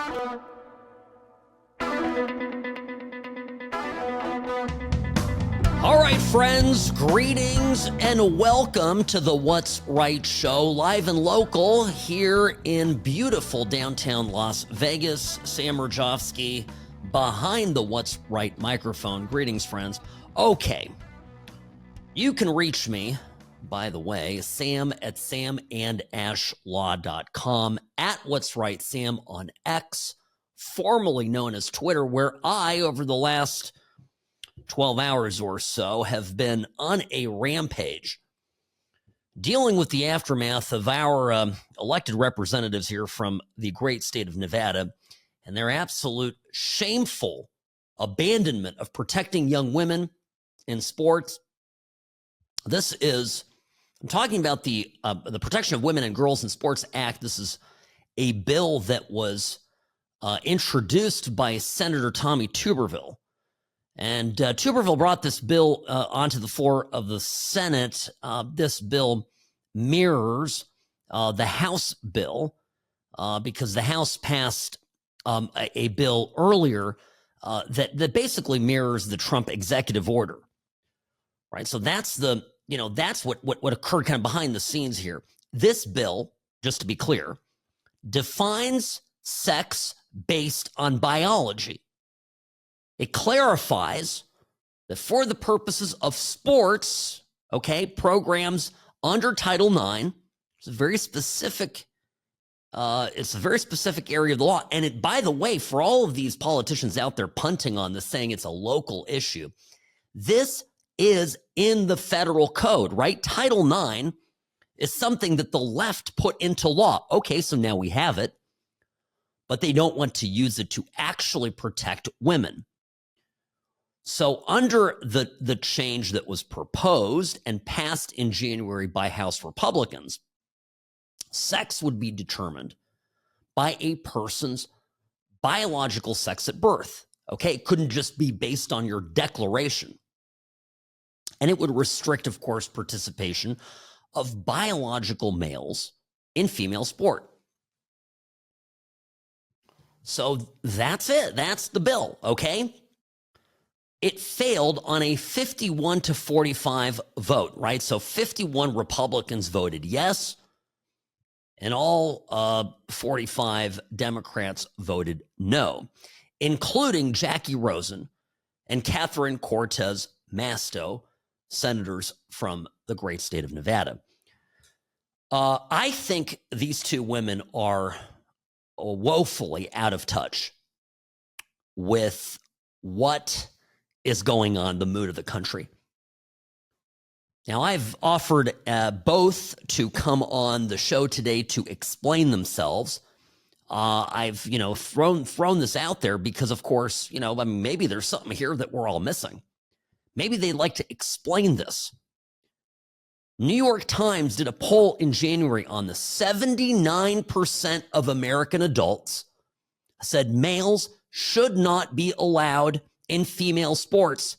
All right, friends, greetings and welcome to the What's Right show, live and local here in beautiful downtown Las Vegas. Sam Mirejovsky behind the What's Right microphone. Greetings, friends. Okay, you can reach me, by the way, Sam at samandashlaw.com, at What's Right Sam on X, formerly known as Twitter, where I, over the last 12 hours or so, have been on a rampage dealing with the aftermath of our elected representatives here from the great state of Nevada and their absolute shameful abandonment of protecting young women in sports. I'm talking about the Protection of Women and Girls in Sports Act. This is a bill that was introduced by Senator Tommy Tuberville. And Tuberville brought this bill onto the floor of the Senate. This bill mirrors the House bill because the House passed a bill earlier that basically mirrors the Trump executive order, right? So that's what occurred kind of behind the scenes here. This bill, just to be clear, defines sex based on biology. It clarifies that for the purposes of sports, programs under Title IX, it's a very specific area of the law. And it, by the way, for all of these politicians out there punting on this, saying it's a local issue, this is in the federal code, right? Title IX is something that the left put into law. Okay, so now we have it, but they don't want to use it to actually protect women. So under the change that was proposed and passed in January by House Republicans, sex would be determined by a person's biological sex at birth. Okay, it couldn't just be based on your declaration. And it would restrict, of course, participation of biological males in female sport. So that's it. That's the bill, okay? It failed on a 51 to 45 vote, right? So 51 Republicans voted yes, and all 45 Democrats voted no, including Jackie Rosen and Catherine Cortez Masto, senators from the great state of Nevada. I think these two women are woefully out of touch with what is going on, the mood of the country. Now, I've offered both to come on the show today to explain themselves. I've, thrown this out there because, of course, maybe there's something here that we're all missing. Maybe they'd like to explain this. New York Times did a poll in January on this. 79% of American adults said males should not be allowed in female sports.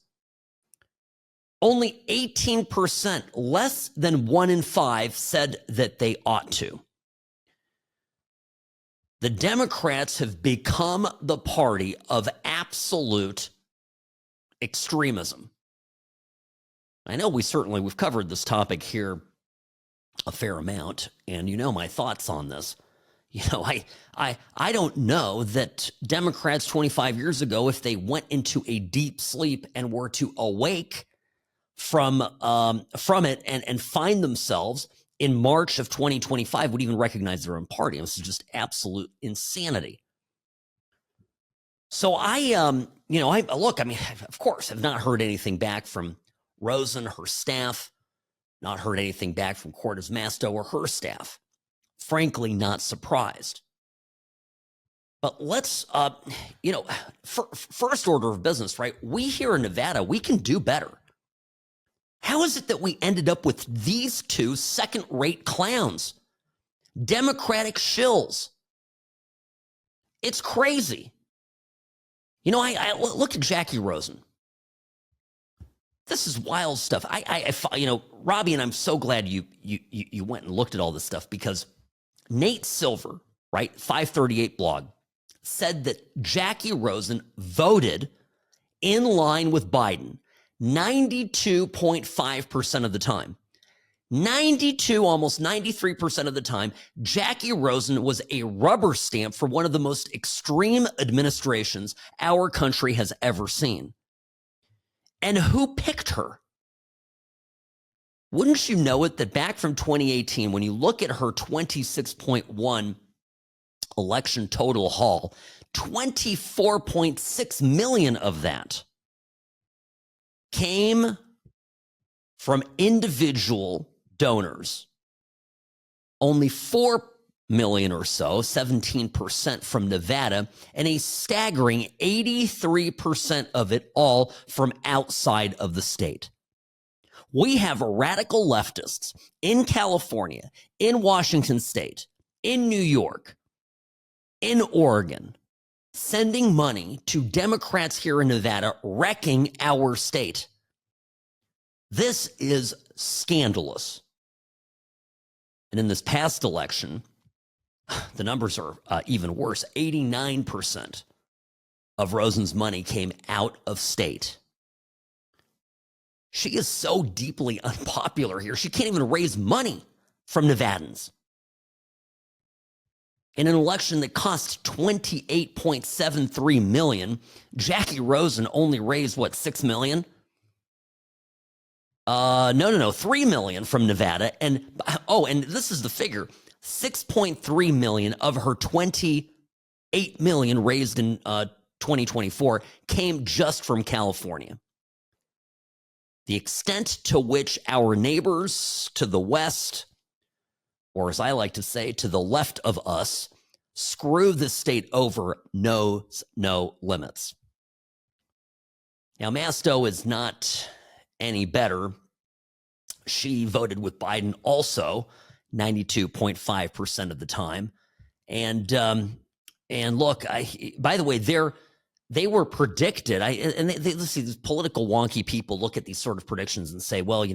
Only 18%, less than 1 in 5, said that they ought to. The Democrats have become the party of absolute extremism. I know we've covered this topic here a fair amount, and you know my thoughts on this. I don't know that Democrats 25 years ago, if they went into a deep sleep and were to awake from it and find themselves in March of 2025, would even recognize their own party. This is just absolute insanity. So of course, have not heard anything back from Rosen, her staff, not heard anything back from Cortez Masto or her staff. Frankly, not surprised. But let's, first order of business, right? We here in Nevada, we can do better. How is it that we ended up with these two second-rate clowns? Democratic shills. It's crazy. I look at Jackie Rosen. This is wild stuff. Robbie, and I'm so glad you went and looked at all this stuff, because Nate Silver, right, 538 blog, said that Jackie Rosen voted in line with Biden 92.5% of the time. 92, almost 93% of the time, Jackie Rosen was a rubber stamp for one of the most extreme administrations our country has ever seen. And who picked her? Wouldn't you know it that back from 2018, when you look at her 26.1 election total haul, 24.6 million of that came from individual donors. Only 4 million or so, 17% from Nevada, and a staggering 83% of it all from outside of the state. We have radical leftists in California, in Washington state, in New York, in Oregon, sending money to Democrats here in Nevada, wrecking our state. This is scandalous. And in this past election, the numbers are even worse. 89% of Rosen's money came out of state. She is so deeply unpopular here. She can't even raise money from Nevadans. In an election that cost $28.73 million, Jackie Rosen only raised, what, $6 million? No, 3 million from Nevada. And this is the figure. 6.3 million of her 28 million raised in 2024 came just from California. The extent to which our neighbors to the west, or as I like to say, to the left of us, screw the state over knows no limits. Now, Masto is not any better. She voted with Biden also 92.5% of the time. And look, by the way, they were predicted. Let's see, these political wonky people look at these sort of predictions and say, well,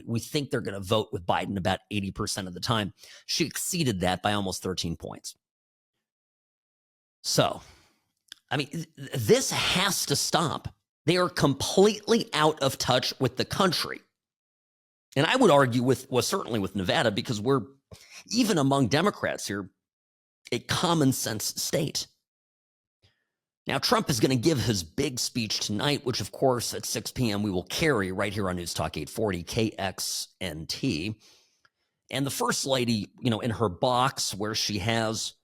we think they're going to vote with Biden about 80% of the time. She exceeded that by almost 13 points. So, this has to stop. They are completely out of touch with the country. And I would argue certainly with Nevada, because we're, even among Democrats here, a common sense state. Now, Trump is going to give his big speech tonight, which, of course, at 6 p.m. we will carry right here on News Talk 840 KXNT. And the First Lady, in her box where she has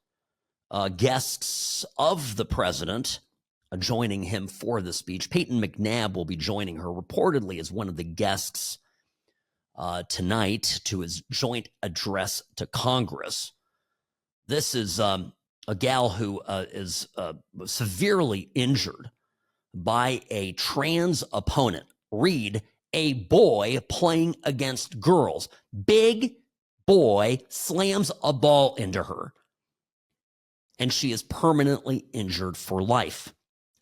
guests of the president joining him for the speech, Peyton McNabb will be joining her reportedly as one of the guests tonight to his joint address to Congress. This is a gal who is severely injured by a trans opponent. Read, a boy playing against girls. Big boy slams a ball into her, and she is permanently injured for life.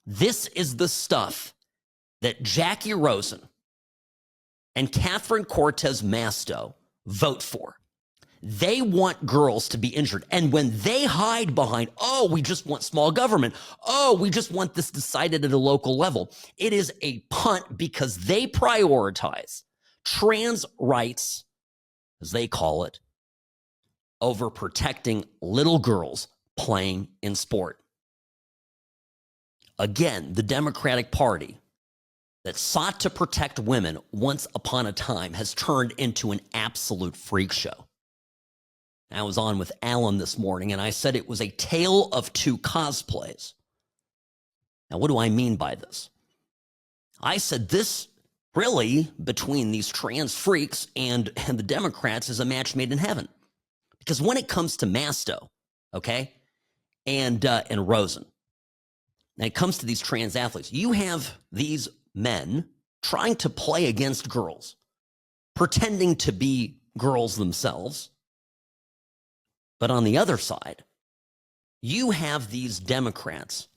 This is the stuff that Jackie Rosen and Catherine Cortez Masto vote for. They want girls to be injured. And when they hide behind, we just want small government. We just want this decided at a local level. It is a punt because they prioritize trans rights, as they call it, over protecting little girls playing in sport. Again, the Democratic Party that sought to protect women once upon a time has turned into an absolute freak show. I was on with Alan this morning, and I said it was a tale of two cosplays. Now, what do I mean by this? I said this really, between these trans freaks and the Democrats, is a match made in heaven. Because when it comes to Masto, okay, and Rosen, and it comes to these trans athletes, you have these men trying to play against girls, pretending to be girls themselves. But on the other side, you have these Democrats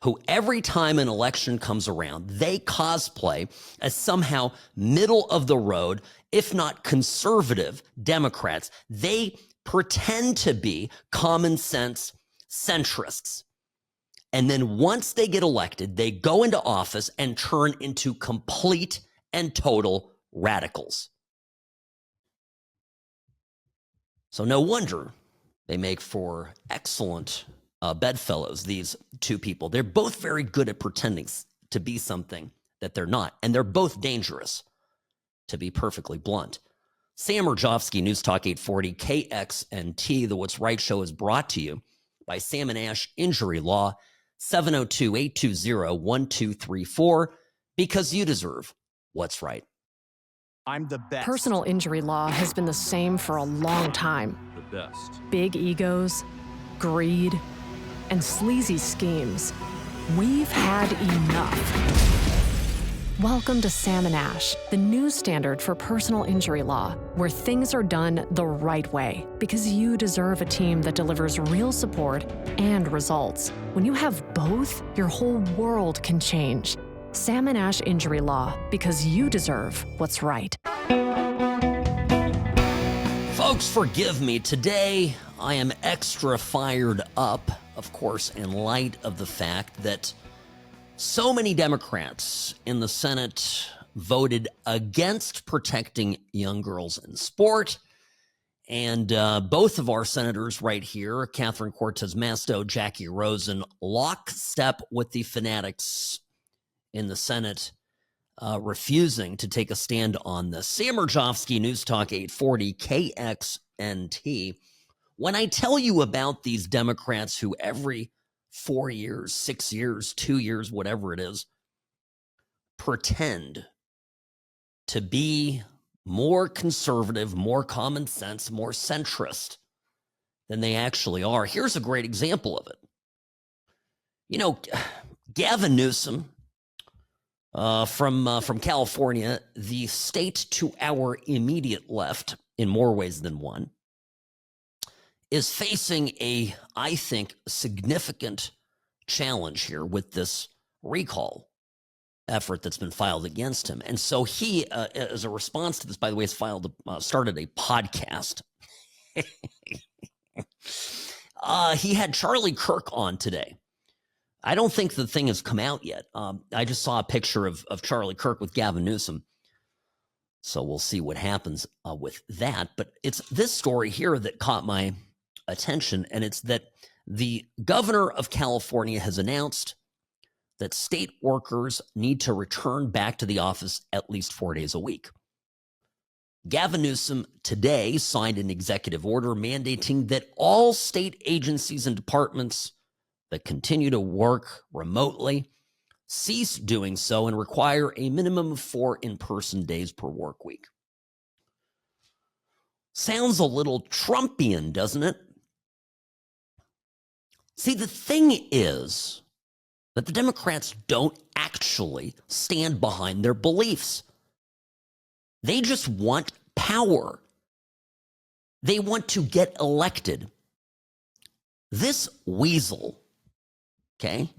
who every time an election comes around, they cosplay as somehow middle of the road, if not conservative Democrats. They pretend to be common sense centrists. And then once they get elected, they go into office and turn into complete and total radicals. So no wonder they make for excellent bedfellows, these two people. They're both very good at pretending to be something that they're not. And they're both dangerous, to be perfectly blunt. Sam Mirejovsky, News Talk 840, KXNT. The What's Right show is brought to you by Sam and Ash Injury Law, 702-820-1234, because you deserve what's right. I'm the best. Personal injury law has been the same for a long time. The best. Big egos, greed, and sleazy schemes. We've had enough. Welcome to Sam and Ash, the new standard for personal injury law, where things are done the right way, because you deserve a team that delivers real support and results. When you have both, your whole world can change. Sam and Ash Injury Law, because you deserve what's right. Folks, forgive me. Today, I am extra fired up, of course, in light of the fact that so many Democrats in the Senate voted against protecting young girls in sport. And both of our senators right here, Catherine Cortez Masto, Jackie Rosen, lockstep with the fanatics in the Senate, refusing to take a stand on this. Sam Mirejovsky, News Talk 840, KXNT. When I tell you about these Democrats who every 4 years, 6 years, 2 years, whatever it is, pretend to be more conservative, more common sense, more centrist than they actually are. Here's a great example of it. You know, Gavin Newsom, from California, the state to our immediate left, in more ways than one, is facing a, I think, significant challenge here with this recall effort that's been filed against him. And so he, as a response to this, by the way, has started a podcast. He had Charlie Kirk on today. I don't think the thing has come out yet. I just saw a picture of Charlie Kirk with Gavin Newsom. So we'll see what happens with that. But it's this story here that caught my attention, and it's that the governor of California has announced that state workers need to return back to the office at least 4 days a week. Gavin Newsom today signed an executive order mandating that all state agencies and departments that continue to work remotely cease doing so and require a minimum of 4 in-person days per work week. Sounds a little Trumpian, doesn't it? See, the thing is that the Democrats don't actually stand behind their beliefs. They just want power. They want to get elected. This weasel, okay,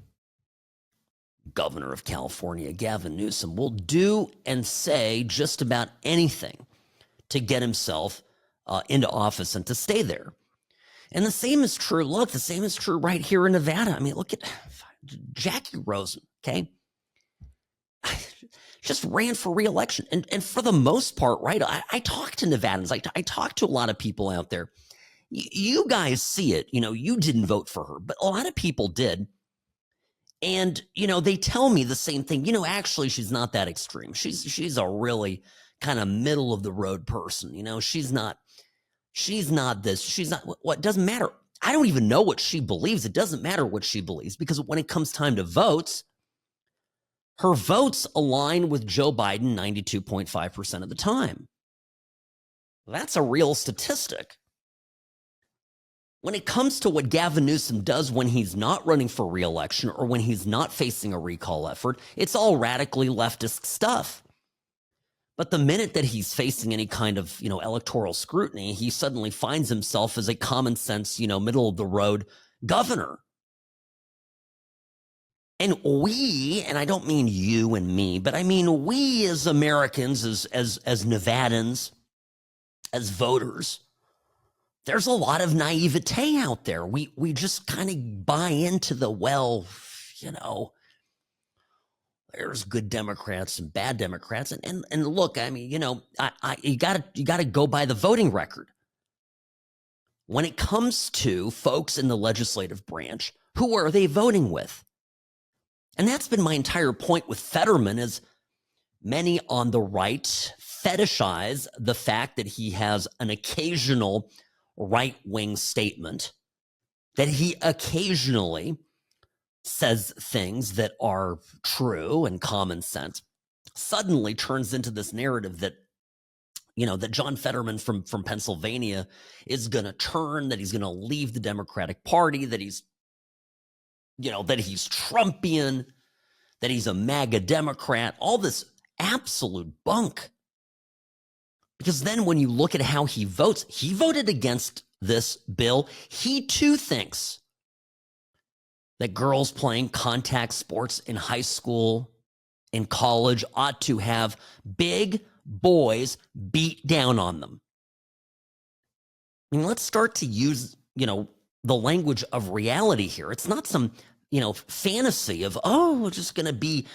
governor of California, Gavin Newsom, will do and say just about anything to get himself into office and to stay there. And the same is true. Look, the same is true right here in Nevada. I mean, look at Jackie Rosen, okay? Just ran for re-election. And for the most part, right, I talk to Nevadans. I talk to a lot of people out there. You guys see it. You know, you didn't vote for her, but a lot of people did. And, you know, they tell me the same thing. You know, actually, she's not that extreme. She's a really kind of middle of the road person. You know, she's not this. She's not what doesn't matter. I don't even know what she believes. It doesn't matter what she believes, because when it comes time to votes, her votes align with Joe Biden 92.5% of the time. That's a real statistic. When it comes to what Gavin Newsom does when he's not running for re-election or when he's not facing a recall effort, it's all radically leftist stuff. But the minute that he's facing any kind of, electoral scrutiny, he suddenly finds himself as a common sense, middle of the road governor. And we, and I don't mean you and me, but I mean we as Americans, as Nevadans, as voters, there's a lot of naivete out there. We just kind of buy into the, well, you know, there's good Democrats and bad Democrats. And look, I mean, you know, you gotta go by the voting record. When it comes to folks in the legislative branch, who are they voting with? And that's been my entire point with Fetterman, is many on the right fetishize the fact that he has an occasional right-wing statement, that he occasionally says things that are true and common sense, suddenly turns into this narrative that, you know, that John Fetterman from Pennsylvania is going to turn, that he's going to leave the Democratic Party, that he's, you know, that he's Trumpian, that he's a MAGA Democrat, all this absolute bunk. Because then when you look at how he votes, he voted against this bill. He too thinks that girls playing contact sports in high school, in college, ought to have big boys beat down on them. I mean, let's start to use, you know, the language of reality here. It's not some, you know, fantasy of, oh, we're just going to be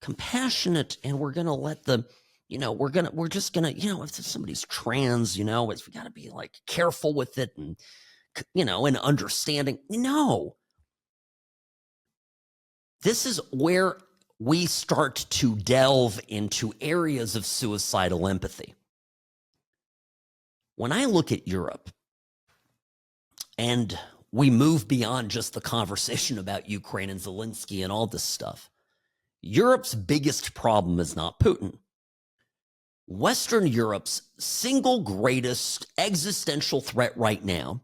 compassionate and we're going to let the, you know, we're just going to, you know, if somebody's trans, you know, we got to be like careful with it and, you know, and understanding. No. This is where we start to delve into areas of suicidal empathy. When I look at Europe, and we move beyond just the conversation about Ukraine and Zelensky and all this stuff, Europe's biggest problem is not Putin. Western Europe's single greatest existential threat right now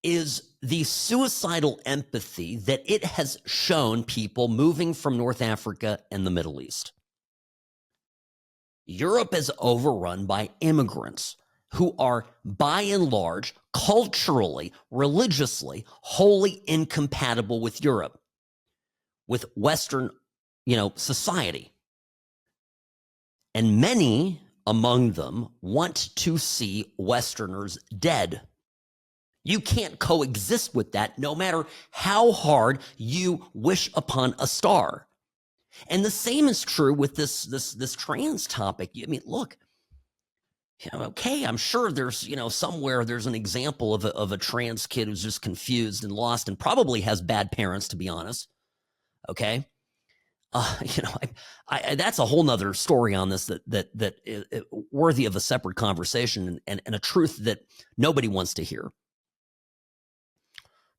is the suicidal empathy that it has shown people moving from North Africa and the Middle East. Europe is overrun by immigrants who are, by and large, culturally, religiously, wholly incompatible with Europe, with Western, you know, society. And many among them want to see Westerners dead. You can't coexist with that, no matter how hard you wish upon a star. And the same is true with this trans topic. I mean, look, you know, okay, I'm sure there's, you know, somewhere there's an example of a trans kid who's just confused and lost and probably has bad parents, to be honest. Okay. You know, I that's a whole nother story on this that is worthy of a separate conversation and a truth that nobody wants to hear.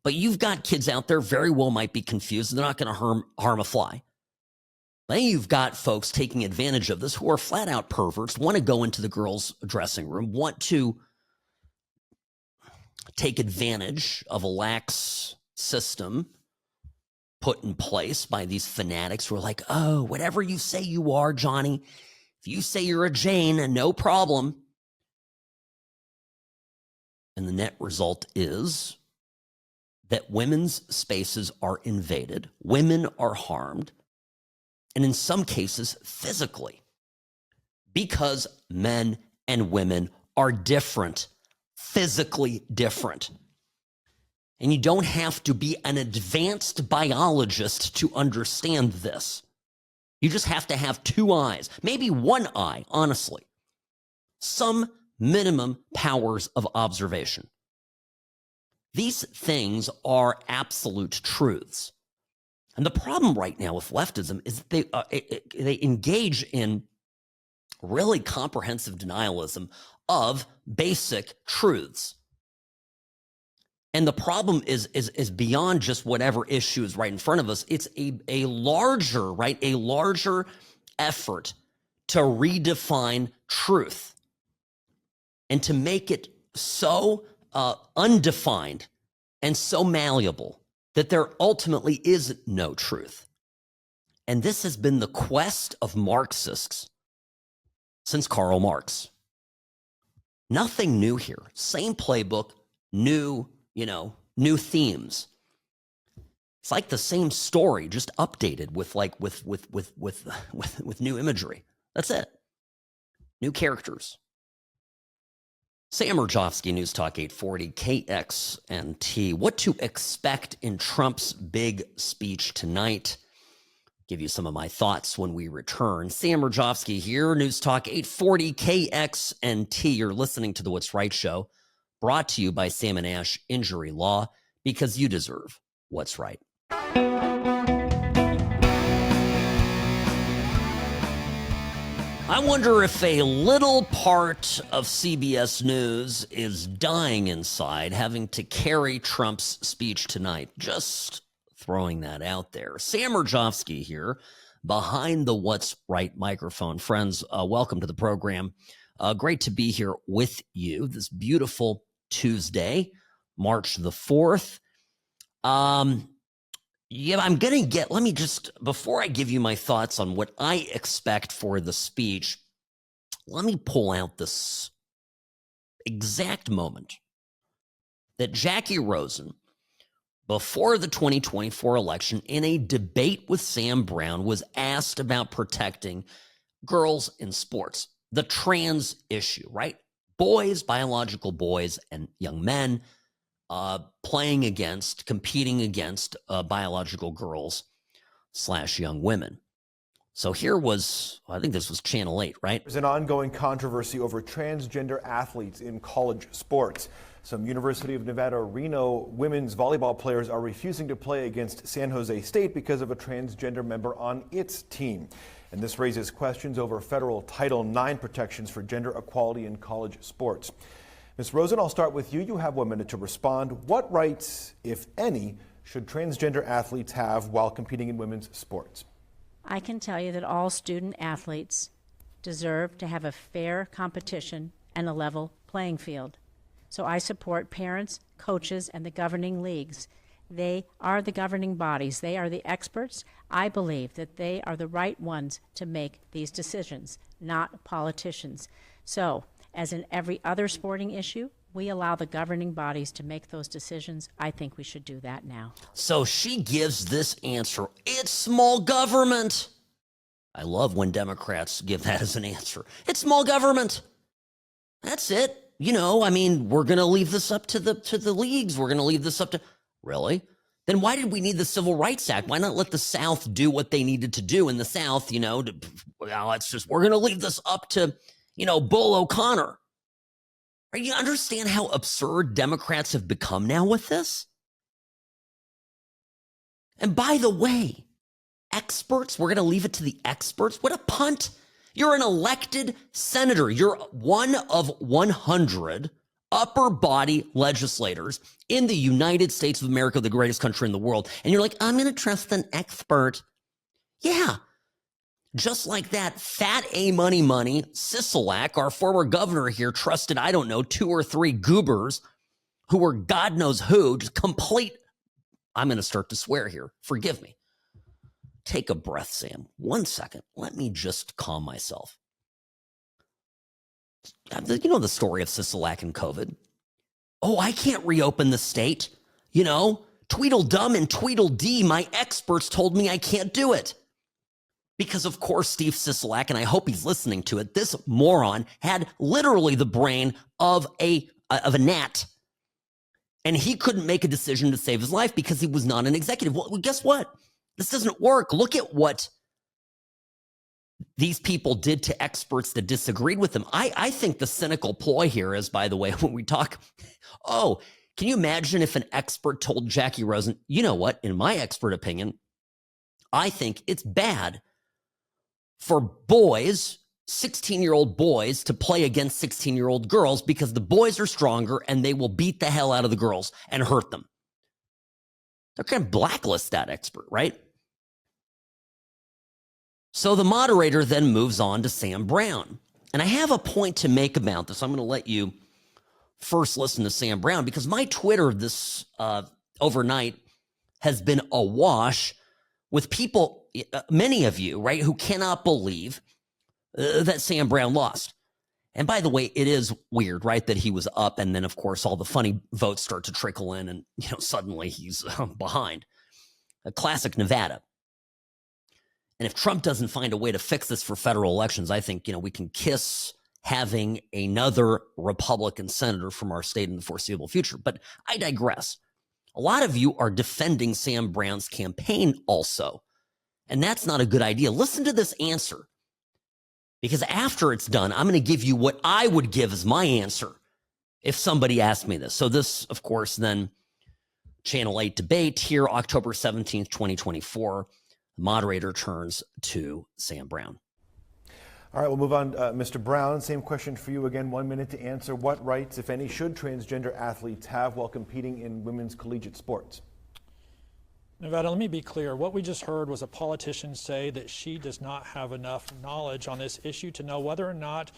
But you've got kids out there very well might be confused, and they're not going to harm a fly. Then you've got folks taking advantage of this who are flat out perverts, want to go into the girls' dressing room, want to take advantage of a lax system put in place by these fanatics who are like, oh, whatever you say you are, Johnny, if you say you're a Jane, no problem. And the net result is that women's spaces are invaded, women are harmed, and in some cases, physically, because men and women are different, physically different. And you don't have to be an advanced biologist to understand this. You just have to have two eyes, maybe one eye, honestly. Some minimum powers of observation. These things are absolute truths. And the problem right now with leftism is that they engage in really comprehensive denialism of basic truths. And the problem is beyond just whatever issue is right in front of us. It's a larger effort to redefine truth and to make it so undefined and so malleable that there ultimately is no truth. And this has been the quest of Marxists since Karl Marx. Nothing new here. Same playbook, new themes. It's like the same story, just updated with new imagery. That's it. New characters. Sam Mirejovsky, News Talk 840, KXNT. What to expect in Trump's big speech tonight. Give you some of my thoughts when we return. Sam Mirejovsky here, News Talk 840, KXNT. You're listening to the What's Right show, brought to you by Sam & Ash Injury Law, because you deserve what's right. I wonder if a little part of CBS News is dying inside, having to carry Trump's speech tonight. Just throwing that out there. Sam Mirejovsky here, behind the What's Right microphone. Friends, welcome to the program. Great to be here with you this beautiful Tuesday, March the 4th. Yeah, I'm going to get, let me just, before I give you my thoughts on what I expect for the speech, let me pull out this exact moment that Jackie Rosen, before the 2024 election, in a debate with Sam Brown, was asked about protecting girls in sports, the trans issue, right? Boys, biological boys, and young men competing against biological girls / young women. So here was, I think this was Channel 8, right? There's an ongoing controversy over transgender athletes in college sports. Some University of Nevada, Reno women's volleyball players are refusing to play against San Jose State because of a transgender member on its team. And this raises questions over federal Title IX protections for gender equality in college sports. Ms. Rosen, I'll start with you. You have 1 minute to respond. What rights, if any, should transgender athletes have while competing in women's sports? I can tell you that all student athletes deserve to have a fair competition and a level playing field. So I support parents, coaches, and the governing leagues. They are the governing bodies. They are the experts. I believe that they are the right ones to make these decisions, not politicians. So, as in every other sporting issue, we allow the governing bodies to make those decisions. I think we should do that now. So she gives this answer. It's small government. I love when Democrats give that as an answer. It's small government. That's it. You know, I mean, we're going to leave this up to the leagues. We're going to leave this up to... Really? Then why did we need the Civil Rights Act? Why not let the South do what they needed to do in the South, you know? It's just, we're going to leave this up to, Bull O'Connor. You understand how absurd Democrats have become now with this? And by the way, experts, we're going to leave it to the experts. What a punt. You're an elected senator. You're one of 100 upper body legislators in the United States of America, the greatest country in the world. And you're like, I'm going to trust an expert. Yeah. Just like that, fat money, Sisolak, our former governor here, trusted, 2 or 3 goobers who were God knows who, just complete. I'm going to start to swear here. Forgive me. Take a breath, Sam. 1 second. Let me just calm myself. You know the story of Sisolak and COVID? Oh, I can't reopen the state. Tweedledum and Tweedledee, my experts told me I can't do it. Because, of course, Steve Sisolak, and I hope he's listening to it, this moron had literally the brain of a gnat. And he couldn't make a decision to save his life because he was not an executive. Well, guess what? This doesn't work. Look at what these people did to experts that disagreed with them. I think the cynical ploy here is, by the way, when we talk, can you imagine if an expert told Jackie Rosen, you know what, in my expert opinion, I think it's bad for boys, 16-year-old boys, to play against 16-year-old girls because the boys are stronger and they will beat the hell out of the girls and hurt them. They're going to blacklist that expert, right? So the moderator then moves on to Sam Brown. And I have a point to make about this. I'm going to let you first listen to Sam Brown because my Twitter this overnight has been awash with people, many of you, right, who cannot believe that Sam Brown lost. And by the way, it is weird, right, that he was up and then, of course, all the funny votes start to trickle in and, suddenly he's behind. A classic Nevada. And if Trump doesn't find a way to fix this for federal elections, I think, we can kiss having another Republican senator from our state in the foreseeable future. But I digress. A lot of you are defending Sam Brown's campaign also, and that's not a good idea. Listen to this answer, because after it's done, I'm going to give you what I would give as my answer if somebody asked me this. So this, of course, then Channel 8 debate here, October 17th, 2024. The moderator turns to Sam Brown. All right, we'll move on. Mr. Brown, same question for you again. 1 minute to answer. What rights, if any, should transgender athletes have while competing in women's collegiate sports? Nevada, let me be clear. What we just heard was a politician say that she does not have enough knowledge on this issue to know whether or not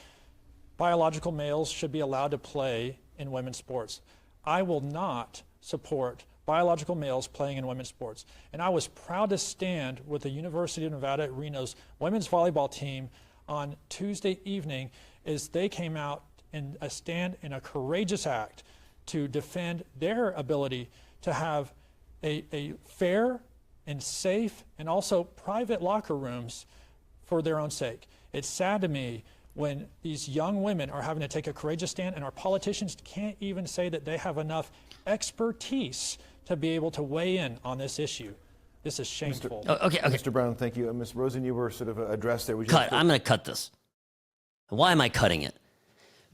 biological males should be allowed to play in women's sports. I will not support biological males playing in women's sports. And I was proud to stand with the University of Nevada at Reno's women's volleyball team on Tuesday evening as they came out in a stand in a courageous act to defend their ability to have a fair and safe and also private locker rooms for their own sake. It's sad to me when these young women are having to take a courageous stand and our politicians can't even say that they have enough expertise to be able to weigh in on this issue. This is shameful. Okay. Mr. Brown, thank you. Ms. Rosen, you were sort of addressed there. I'm going to cut this. Why am I cutting it?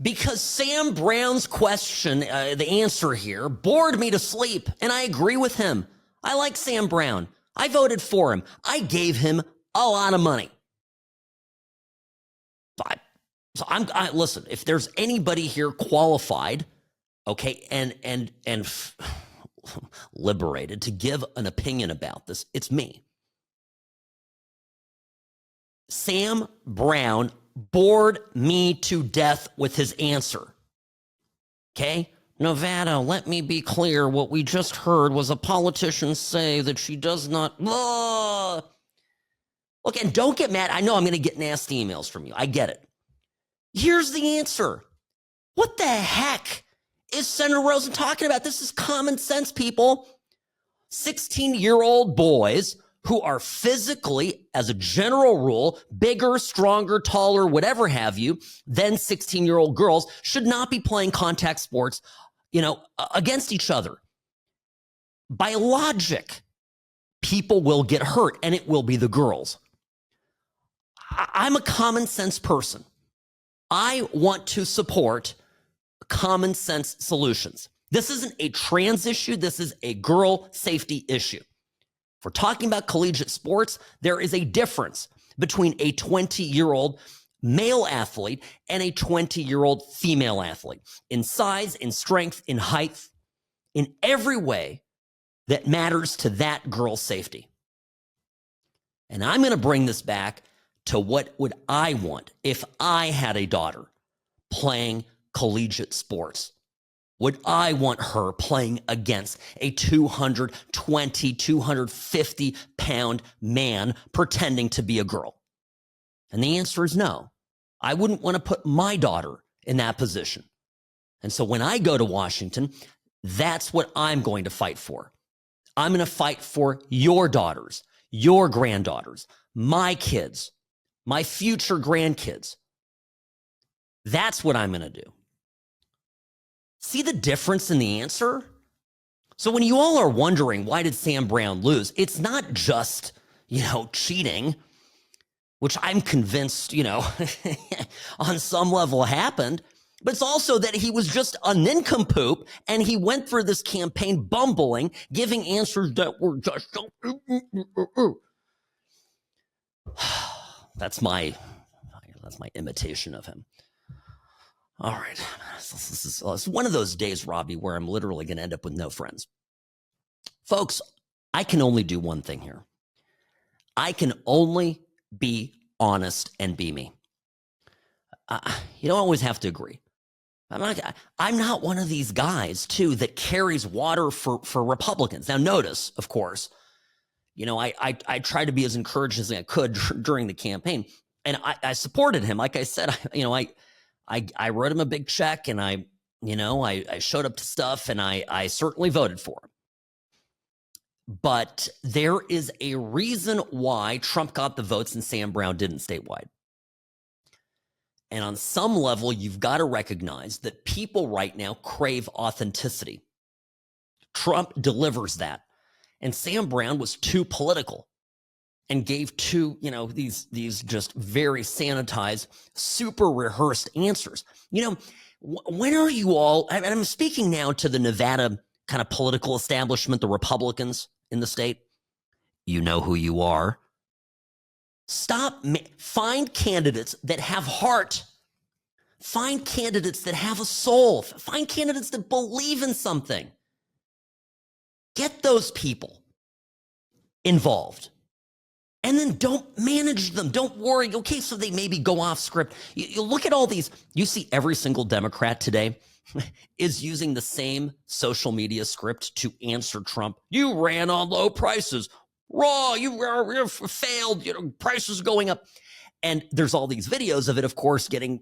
Because Sam Brown's question, the answer here, bored me to sleep, and I agree with him. I like Sam Brown. I voted for him. I gave him a lot of money. Listen, if there's anybody here qualified, okay, and liberated to give an opinion about this, it's me. Sam Brown bored me to death with his answer. Okay? Nevada, let me be clear. What we just heard was a politician say that she does not. Look, and don't get mad. I know I'm going to get nasty emails from you. I get it. Here's the answer. What the heck is Senator Rosen talking about? This is common sense, people. 16-year-old boys who are physically, as a general rule, bigger, stronger, taller, whatever have you, than 16-year-old girls should not be playing contact sports, against each other. By logic, people will get hurt, and it will be the girls. I'm a common sense person. I want to support common sense solutions. This isn't a trans issue. This is a girl safety issue. If we're talking about collegiate sports, there is a difference between a 20-year-old male athlete and a 20-year-old female athlete in size, in strength, in height, in every way that matters to that girl's safety. And I'm going to bring this back to what would I want if I had a daughter playing collegiate sports. Would I want her playing against a 220, 250-pound man pretending to be a girl? And the answer is no. I wouldn't want to put my daughter in that position. And so when I go to Washington, that's what I'm going to fight for. I'm going to fight for your daughters, your granddaughters, my kids, my future grandkids. That's what I'm going to do. See the difference in the answer? So when you all are wondering, why did Sam Brown lose? It's not just, cheating, which I'm convinced, on some level happened, but it's also that he was just a nincompoop and he went through this campaign bumbling, giving answers that were just so. That's my imitation of him. All right. This is one of those days, Robbie, where I'm literally going to end up with no friends. Folks, I can only do one thing here. I can only be honest and be me. You don't always have to agree. I'm not one of these guys, too, that carries water for Republicans. Now, notice, of course, I tried to be as encouraging as I could during the campaign. And I supported him. Like I said, I wrote him a big check and I showed up to stuff and I certainly voted for him. But there is a reason why Trump got the votes and Sam Brown didn't statewide. And on some level, you've got to recognize that people right now crave authenticity. Trump delivers that. And Sam Brown was too political and gave two, these just very sanitized, super rehearsed answers. When are you all, and I'm speaking now to the Nevada kind of political establishment, the Republicans in the state. You know who you are. Find candidates that have heart. Find candidates that have a soul. Find candidates that believe in something. Get those people involved. And then don't manage them. Don't worry. Okay, so they maybe go off script. You look at all these. You see every single Democrat today is using the same social media script to answer Trump. You ran on low prices. Raw, you failed, prices going up. And there's all these videos of it, of course, getting,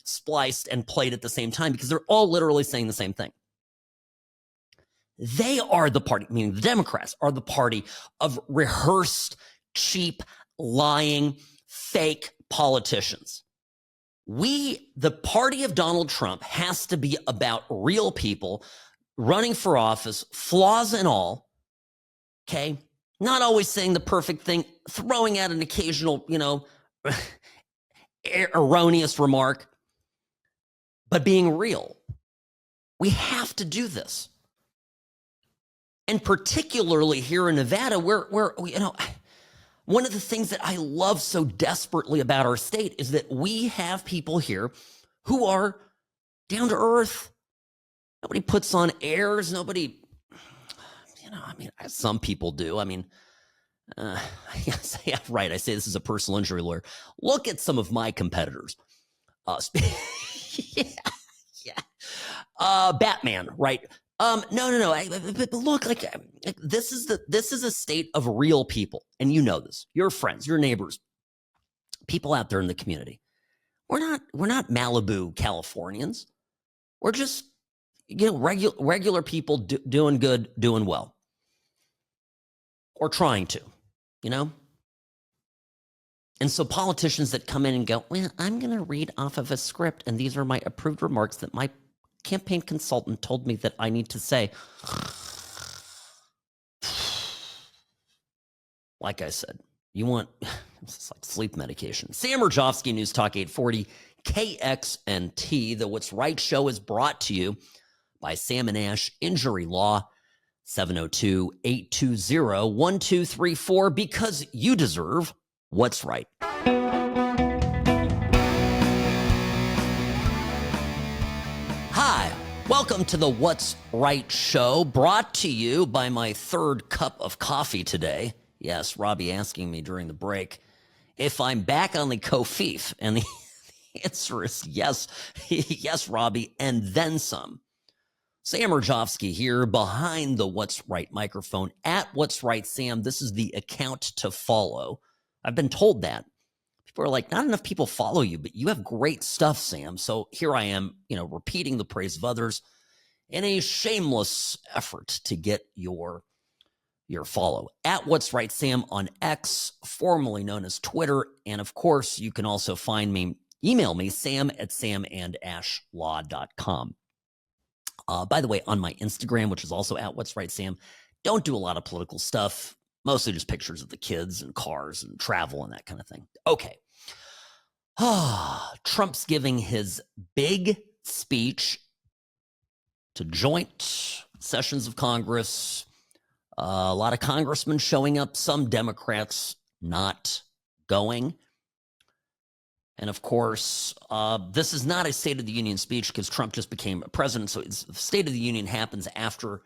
spliced and played at the same time because they're all literally saying the same thing. They are the party, meaning the Democrats are the party of rehearsed, cheap, lying, fake politicians. The party of Donald Trump, has to be about real people running for office, flaws and all, okay? Not always saying the perfect thing, throwing out an occasional, erroneous remark, but being real. We have to do this. And particularly here in Nevada, where one of the things that I love so desperately about our state is that we have people here who are down to earth. Nobody puts on airs. Nobody, some people do. Yeah, right. I say this as a personal injury lawyer. Look at some of my competitors. Batman, right? No. But look, this is a state of real people, and you know this. Your friends, your neighbors, people out there in the community. We're not Malibu Californians. We're just regular people doing good, doing well, or trying to, And so politicians that come in and go, well, I'm going to read off of a script, and these are my approved remarks that my campaign consultant told me that I need to say. Like I said, you want, it's like sleep medication. Sam Mirejovsky, News Talk 840, KXNT. The What's Right show is brought to you by Sam and Ash Injury Law, 702-820-1234, because you deserve what's right. Hi, welcome to the What's Right show, brought to you by my third cup of coffee today. Yes, Robbie asking me during the break if I'm back on the Kofif, and the answer is yes. Yes, Robbie, and then some. Sam Mirejovsky here behind the What's Right microphone at What's Right Sam. This is the account to follow. I've been told that. People are like, not enough people follow you, but you have great stuff, Sam. So here I am, repeating the praise of others in a shameless effort to get your follow. At What's Right Sam on X, formerly known as Twitter. And of course, you can also find me, email me, sam@samandashlaw.com. By the way, on my Instagram, which is also at What's Right Sam, don't do a lot of political stuff, mostly just pictures of the kids and cars and travel and that kind of thing. Okay. Trump's giving his big speech to joint sessions of Congress. A lot of congressmen showing up, some Democrats not going. And of course, this is not a State of the Union speech because Trump just became president. So the State of the Union happens after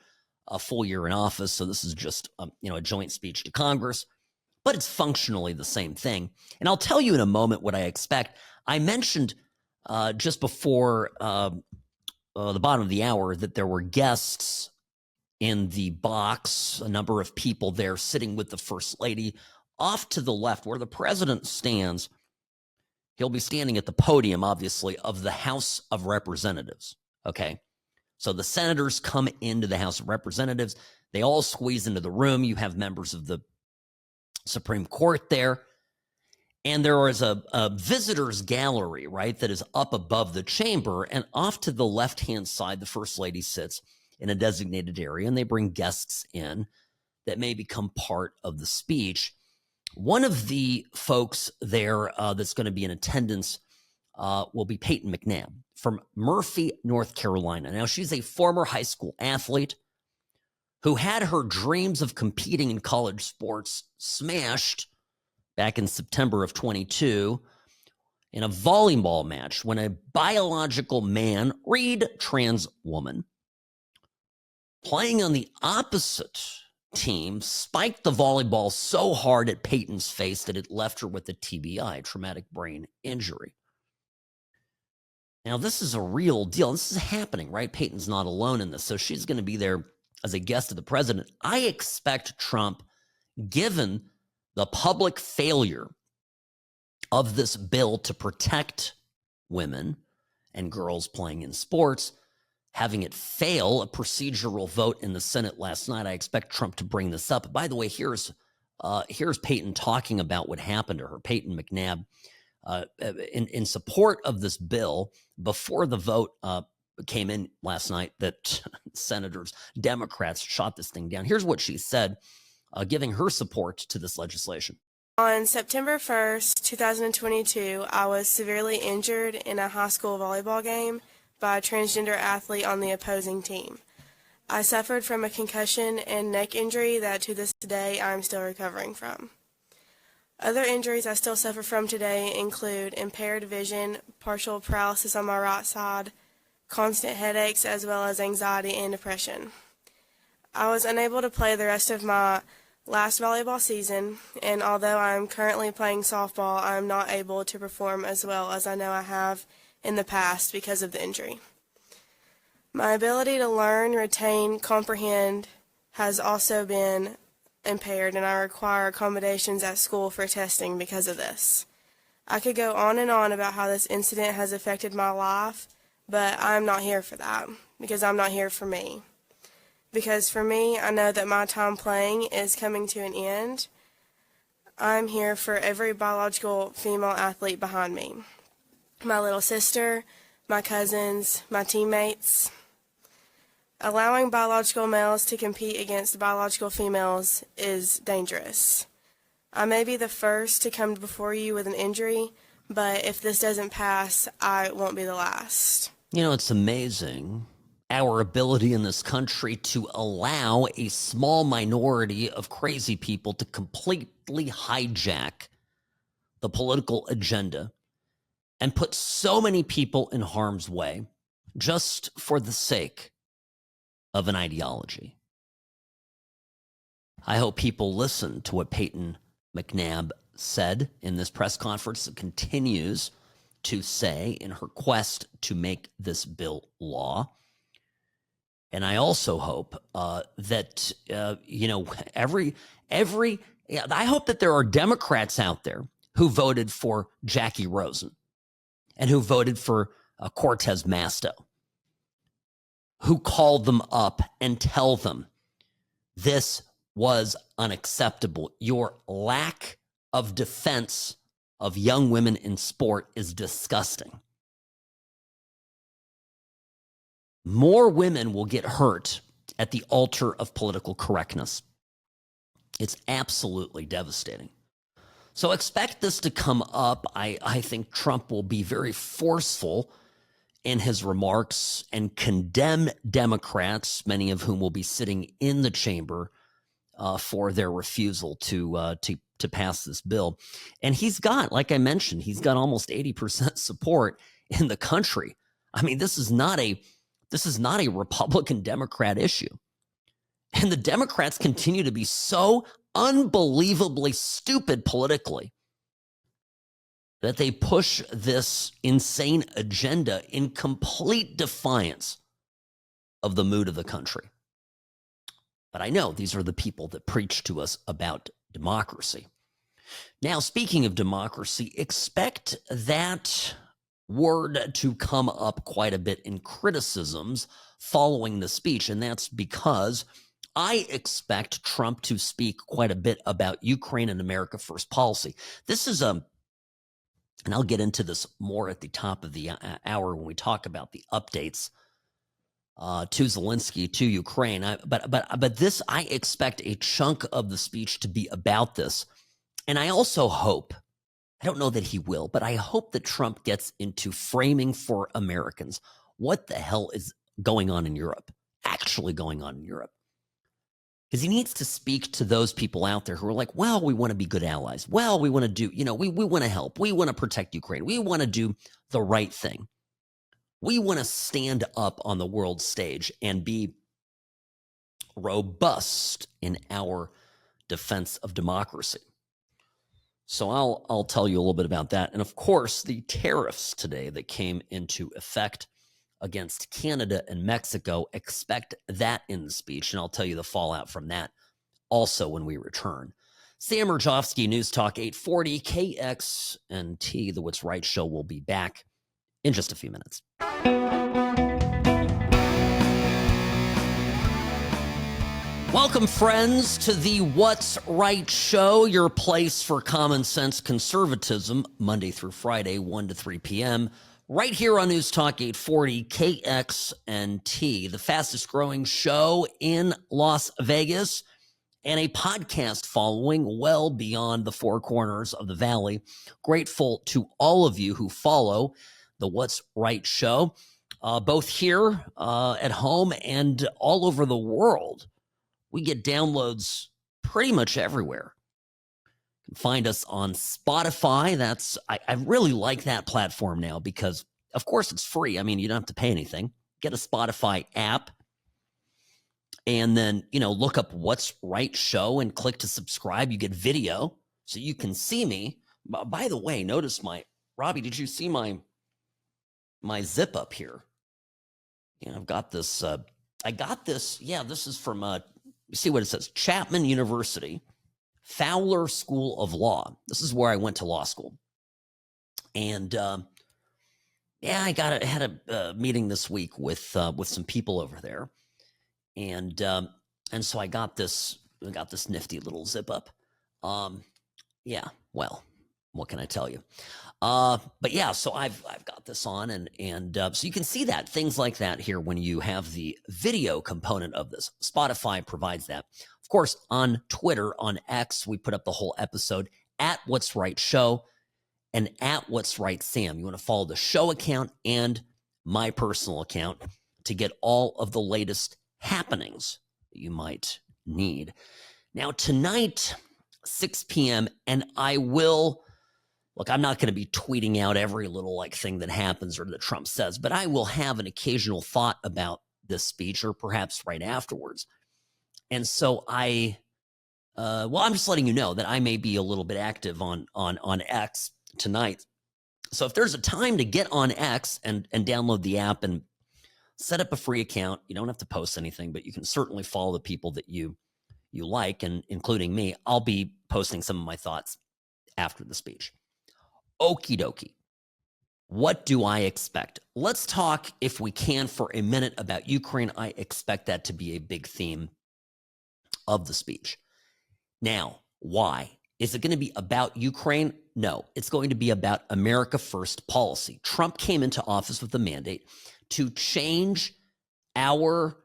a full year in office. So this is just, a joint speech to Congress, but it's functionally the same thing. And I'll tell you in a moment what I expect. I mentioned just before the bottom of the hour that there were guests in the box, a number of people there sitting with the First Lady. Off to the left where the president stands, he'll be standing at the podium, obviously, of the House of Representatives, okay? So the senators come into the House of Representatives. They all squeeze into the room. You have members of the Supreme Court there. And there is a visitor's gallery, right, that is up above the chamber. And off to the left-hand side, the First Lady sits in a designated area, and they bring guests in that may become part of the speech. One of the folks there that's going to be in attendance will be Peyton McNabb from Murphy, North Carolina. Now, she's a former high school athlete who had her dreams of competing in college sports smashed back in September of 22 in a volleyball match when a biological man, read trans woman, playing on the opposite team, spiked the volleyball so hard at Peyton's face that it left her with a TBI, traumatic brain injury. Now, this is a real deal. This is happening, right? Peyton's not alone in this, so she's going to be there as a guest of the president. I expect Trump, given the public failure of this bill to protect women and girls playing in sports, having it fail a procedural vote in the Senate last night, I expect Trump to bring this up. By the way, here's Peyton talking about what happened to her. Peyton McNabb, in support of this bill, before the vote came in last night that senators, Democrats shot this thing down. Here's what she said, giving her support to this legislation. On September 1st, 2022, I was severely injured in a high school volleyball game by a transgender athlete on the opposing team. I suffered from a concussion and neck injury that to this day I'm still recovering from. Other injuries I still suffer from today include impaired vision, partial paralysis on my right side, constant headaches, as well as anxiety and depression. I was unable to play the rest of my last volleyball season, and although I am currently playing softball, I am not able to perform as well as I know I have in the past because of the injury. My ability to learn, retain, comprehend has also been impaired, and I require accommodations at school for testing because of this. I could go on and on about how this incident has affected my life, but I'm not here for that, because I'm not here for me. Because for me, I know that my time playing is coming to an end. I'm here for every biological female athlete behind me. My little sister, my cousins, my teammates. Allowing biological males to compete against biological females is dangerous. I may be the first to come before you with an injury, but if this doesn't pass, I won't be the last. You know, it's amazing our ability in this country to allow a small minority of crazy people to completely hijack the political agenda and put so many people in harm's way just for the sake of an ideology. I hope people listen to what Peyton McNabb said in this press conference that continues to say in her quest to make this bill law. And I also hope that, I hope that there are Democrats out there who voted for Jackie Rosen and who voted for Cortez Masto, who called them up and tell them this was unacceptable. Your lack of defense of young women in sport is disgusting. More women will get hurt at the altar of political correctness. It's absolutely devastating. So expect this to come up. I think Trump will be very forceful in his remarks and condemn Democrats, many of whom will be sitting in the chamber for their refusal to pass this bill. And he's got, like I mentioned, he's got almost 80% support in the country. I mean, this is not a Republican-Democrat issue. And the Democrats continue to be so unbelievably stupid politically that they push this insane agenda in complete defiance of the mood of the country. But I know these are the people that preach to us about democracy. Now, speaking of democracy, expect that word to come up quite a bit in criticisms following the speech, and that's because I expect Trump to speak quite a bit about Ukraine and America First policy. This is a and I'll get into this more at the top of the hour when we talk about the updates to Zelensky, to Ukraine. But this, I expect a chunk of the speech to be about this. And I also hope, I don't know that he will, but I hope that Trump gets into framing for Americans what the hell is going on in Europe, actually going on in Europe. Because he needs to speak to those people out there who are like, well, we want to be good allies. Well, we want to do, we want to help. We want to protect Ukraine. We want to do the right thing. We want to stand up on the world stage and be robust in our defense of democracy. So I'll tell you a little bit about that. And of course, the tariffs today that came into effect against Canada and Mexico, expect that in the speech. And I'll tell you the fallout from that also when we return. Sam Mirejovsky, News Talk 840, KXNT, the What's Right show will be back in just a few minutes. Welcome, friends, to the What's Right show, your place for common sense conservatism, Monday through Friday, 1 to 3 p.m., right here on News Talk 840 KXNT, the fastest growing show in Las Vegas, and a podcast following well beyond the four corners of the valley. Grateful to all of you who follow the What's Right show, both here at home and all over the world. We get downloads pretty much everywhere. You can find us on Spotify. I really like that platform now because, of course, it's free. I mean, you don't have to pay anything. Get a Spotify app and then, look up What's Right show and click to subscribe. You get video so you can see me. By the way, notice Robbie, did you see my zip up here? I've got this. I got this. Yeah, this is from you see what it says, Chapman University, Fowler School of Law. This is where I went to law school. And I had a meeting this week with some people over there. And so I got this nifty little zip up. Well, what can I tell you? But yeah, so I've got this on and so you can see that, things like that here when you have the video component of this. Spotify provides that. Of course, on Twitter, on X, we put up the whole episode at What's Right Show and at What's Right Sam. You want to follow the show account and my personal account to get all of the latest happenings that you might need. Now, tonight, 6 p.m., and I will... Look, I'm not going to be tweeting out every little thing that happens or that Trump says, but I will have an occasional thought about this speech or perhaps right afterwards. And so I'm just letting you know that I may be a little bit active on X tonight. So if there's a time to get on X and download the app and set up a free account, you don't have to post anything, but you can certainly follow the people that you like, and including me. I'll be posting some of my thoughts after the speech. Okie dokie. What do I expect? Let's talk, if we can, for a minute about Ukraine. I expect that to be a big theme of the speech. Now, why? Is it going to be about Ukraine? No, it's going to be about America First policy. Trump came into office with a mandate to change our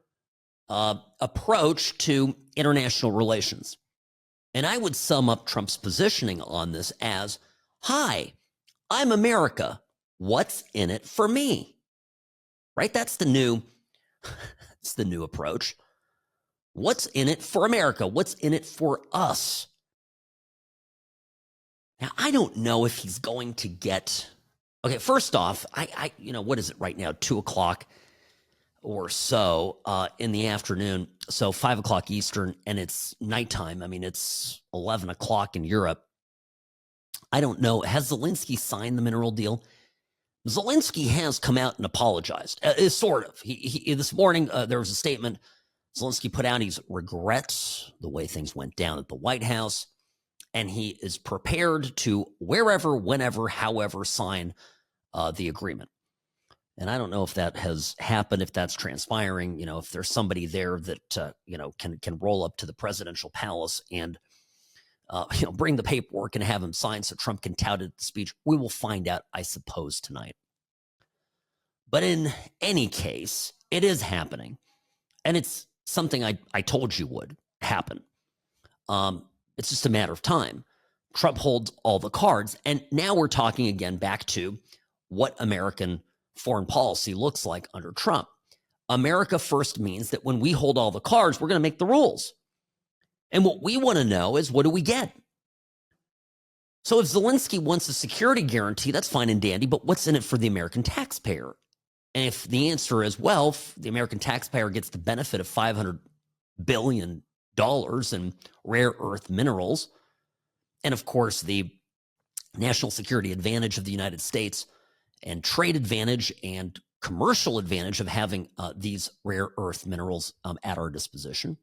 approach to international relations. And I would sum up Trump's positioning on this as, hi, I'm America. What's in it for me? Right? That's the new approach. What's in it for America? What's in it for us? Now, I don't know if he's going to get... Okay, first off, I what is it right now? 2 o'clock or so in the afternoon. So 5 o'clock Eastern, and it's nighttime. I mean, it's 11 o'clock in Europe. I don't know. Has Zelensky signed the mineral deal? Zelensky has come out and apologized, sort of. He this morning, there was a statement Zelensky put out. He regrets the way things went down at the White House, and he is prepared to wherever, whenever, however, sign the agreement. And I don't know if that has happened, if that's transpiring, if there's somebody there that, can roll up to the presidential palace and bring the paperwork and have him sign so Trump can tout it at the speech. We will find out, I suppose, tonight. But in any case, it is happening. And it's something I told you would happen. It's just a matter of time. Trump holds all the cards. And now we're talking again back to what American foreign policy looks like under Trump. America first means that when we hold all the cards, we're going to make the rules. And what we want to know is, what do we get? So if Zelensky wants a security guarantee, that's fine and dandy, but what's in it for the American taxpayer? And if the answer is, well, if the American taxpayer gets the benefit of $500 billion in rare earth minerals, and of course the national security advantage of the United States and trade advantage and commercial advantage of having these rare earth minerals at our disposition,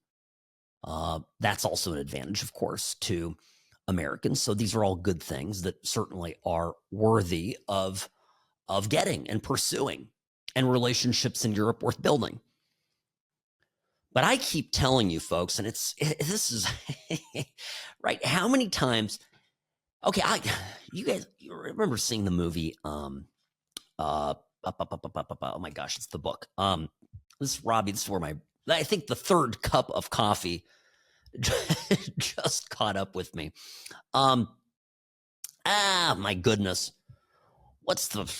that's also an advantage, of course, to Americans. So these are all good things that certainly are worthy of getting and pursuing, and relationships in Europe worth building. But I keep telling you folks, and this is right. How many times? Okay, you remember seeing the movie? Oh my gosh, it's the book. This is where I think the third cup of coffee just caught up with me. My goodness. What's the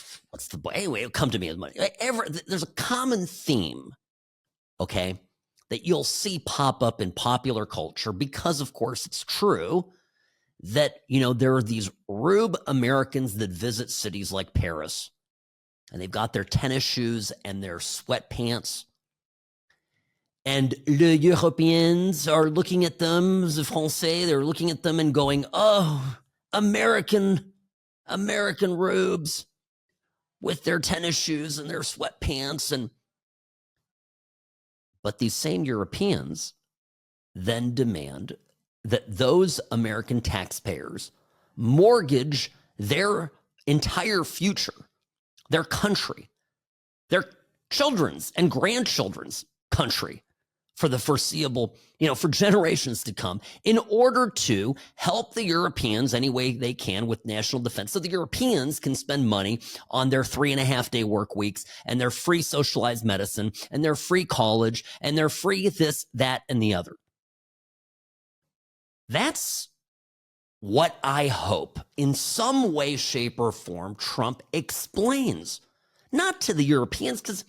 anyway, it'll come to me. There's a common theme, okay, that you'll see pop up in popular culture because, of course, it's true that, there are these rube Americans that visit cities like Paris, and they've got their tennis shoes and their sweatpants, and les Europeans are looking at them, the Français, they're looking at them and going, oh, American rubes with their tennis shoes and their sweatpants. But these same Europeans then demand that those American taxpayers mortgage their entire future, their country, their children's and grandchildren's country for the foreseeable, for generations to come, in order to help the Europeans any way they can with national defense. So the Europeans can spend money on their 3.5-day work weeks and their free socialized medicine and their free college and their free this, that, and the other. That's what I hope in some way, shape, or form Trump explains. Not to the Europeans, because,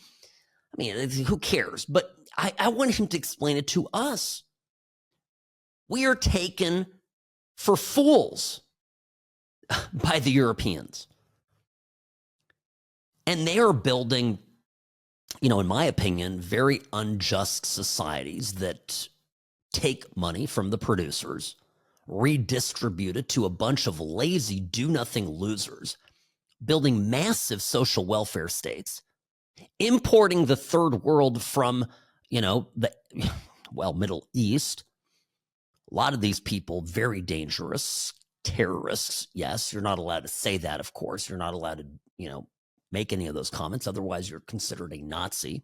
who cares? But I want him to explain it to us. We are taken for fools by the Europeans. And they are building, in my opinion, very unjust societies that take money from the producers, redistribute it to a bunch of lazy, do-nothing losers, building massive social welfare states, importing the third world from Middle East. A lot of these people, very dangerous terrorists. Yes, you're not allowed to say that, of course. You're not allowed to, make any of those comments. Otherwise, you're considered a Nazi.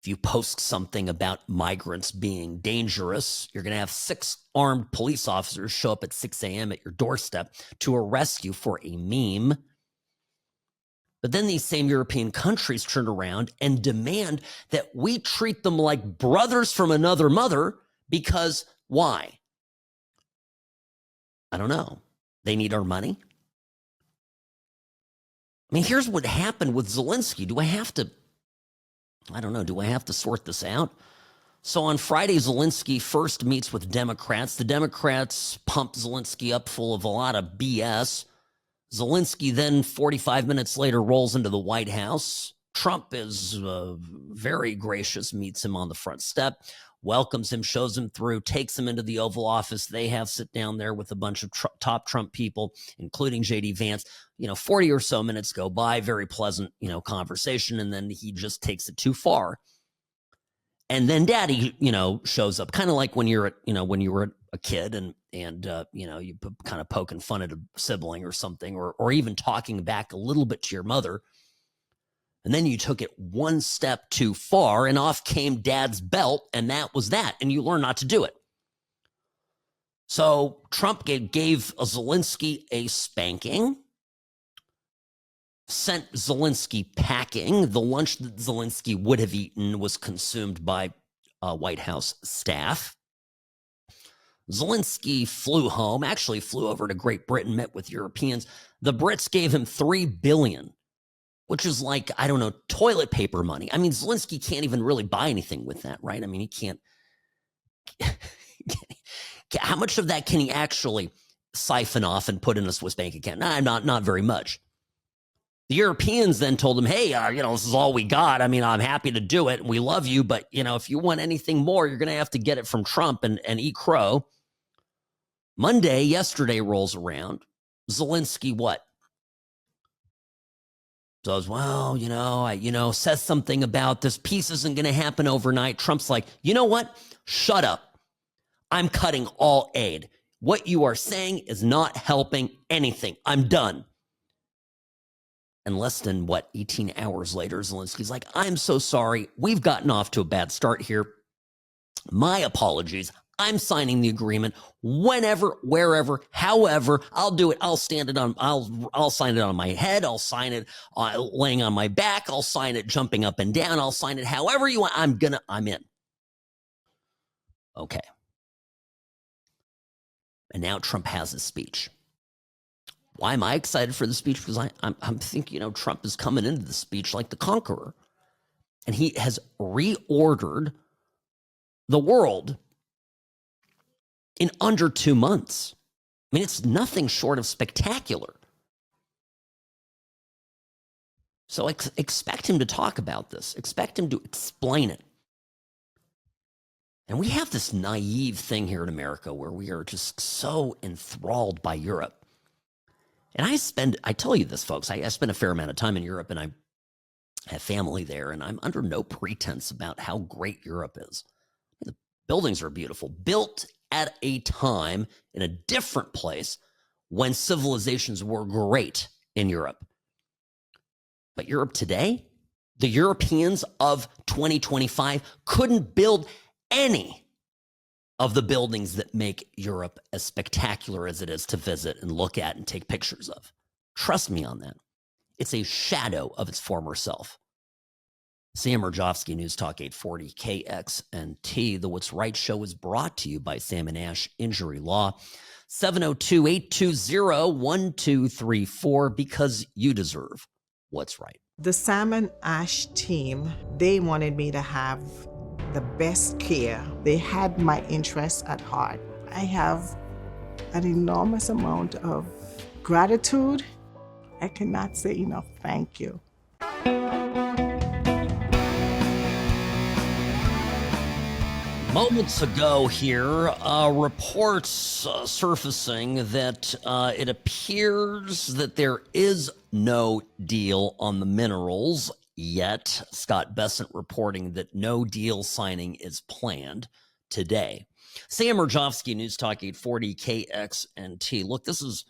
If you post something about migrants being dangerous, you're going to have 6 armed police officers show up at 6 a.m. at your doorstep to arrest you for a meme. But then these same European countries turn around and demand that we treat them like brothers from another mother because why? I don't know. They need our money. Here's what happened with Zelensky. Do I have to sort this out? So on Friday, Zelensky first meets with Democrats. The Democrats pump Zelensky up full of a lot of BS. Zelensky then 45 minutes later rolls into the White House. Trump is very gracious, meets him on the front step, welcomes him, shows him through, takes him into the Oval Office. They have sit down there with a bunch of top Trump people, including J.D. Vance. 40 or so minutes go by, very pleasant, conversation, and then he just takes it too far. And then Daddy, shows up, kind of like when you're when you were a kid and you kind of poking fun at a sibling or something, or even talking back a little bit to your mother. And then you took it one step too far and off came Dad's belt, and that was that. And you learn not to do it. So Trump gave Zelensky a spanking, sent Zelensky packing. The lunch that Zelensky would have eaten was consumed by White House staff. Zelensky flew home, actually flew over to Great Britain, met with Europeans. The Brits gave him $3 billion, which is like, I don't know, toilet paper money. I mean, Zelensky can't even really buy anything with that, right? I mean, he can't. How much of that can he actually siphon off and put in a Swiss bank account? Not very much. The Europeans then told him, hey, this is all we got. I mean, I'm happy to do it. We love you. But, if you want anything more, you're going to have to get it from Trump and eat crow. Yesterday rolls around. Zelensky, what? Says, well, says something about this peace isn't going to happen overnight. Trump's like, you know what? Shut up. I'm cutting all aid. What you are saying is not helping anything. I'm done. And less than, 18 hours later, Zelensky's like, I'm so sorry. We've gotten off to a bad start here. My apologies. I'm signing the agreement whenever, wherever, however. I'll do it. I'll sign it on my head. I'll sign it laying on my back. I'll sign it jumping up and down. I'll sign it however you want. I'm in. Okay. And now Trump has his speech. Why am I excited for the speech? Because I'm thinking, Trump is coming into the speech like the conqueror. And he has reordered the world in under 2 months. I mean, it's nothing short of spectacular. So expect him to talk about this. Expect him to explain it. And we have this naive thing here in America where we are just so enthralled by Europe. And I tell you this, folks, I spend a fair amount of time in Europe and I have family there, and I'm under no pretense about how great Europe is. The buildings are beautiful, built at a time in a different place when civilizations were great in Europe. But Europe today, the Europeans of 2025 couldn't build any of the buildings that make Europe as spectacular as it is to visit and look at and take pictures of. Trust me on that. It's a shadow of its former self. Sam Mirejovsky, News Talk 840 KXNT. The What's Right show is brought to you by Sam and Ash Injury Law. 702-820-1234, because you deserve what's right. The Sam and Ash team, they wanted me to have the best care. They had my interests at heart. I have an enormous amount of gratitude. I cannot say enough thank you. Moments ago here, reports surfacing that it appears that there is no deal on the minerals yet. Scott Bessent reporting that no deal signing is planned today. Sam Mirejovsky, News Talk 840 KXNT. Look, this is,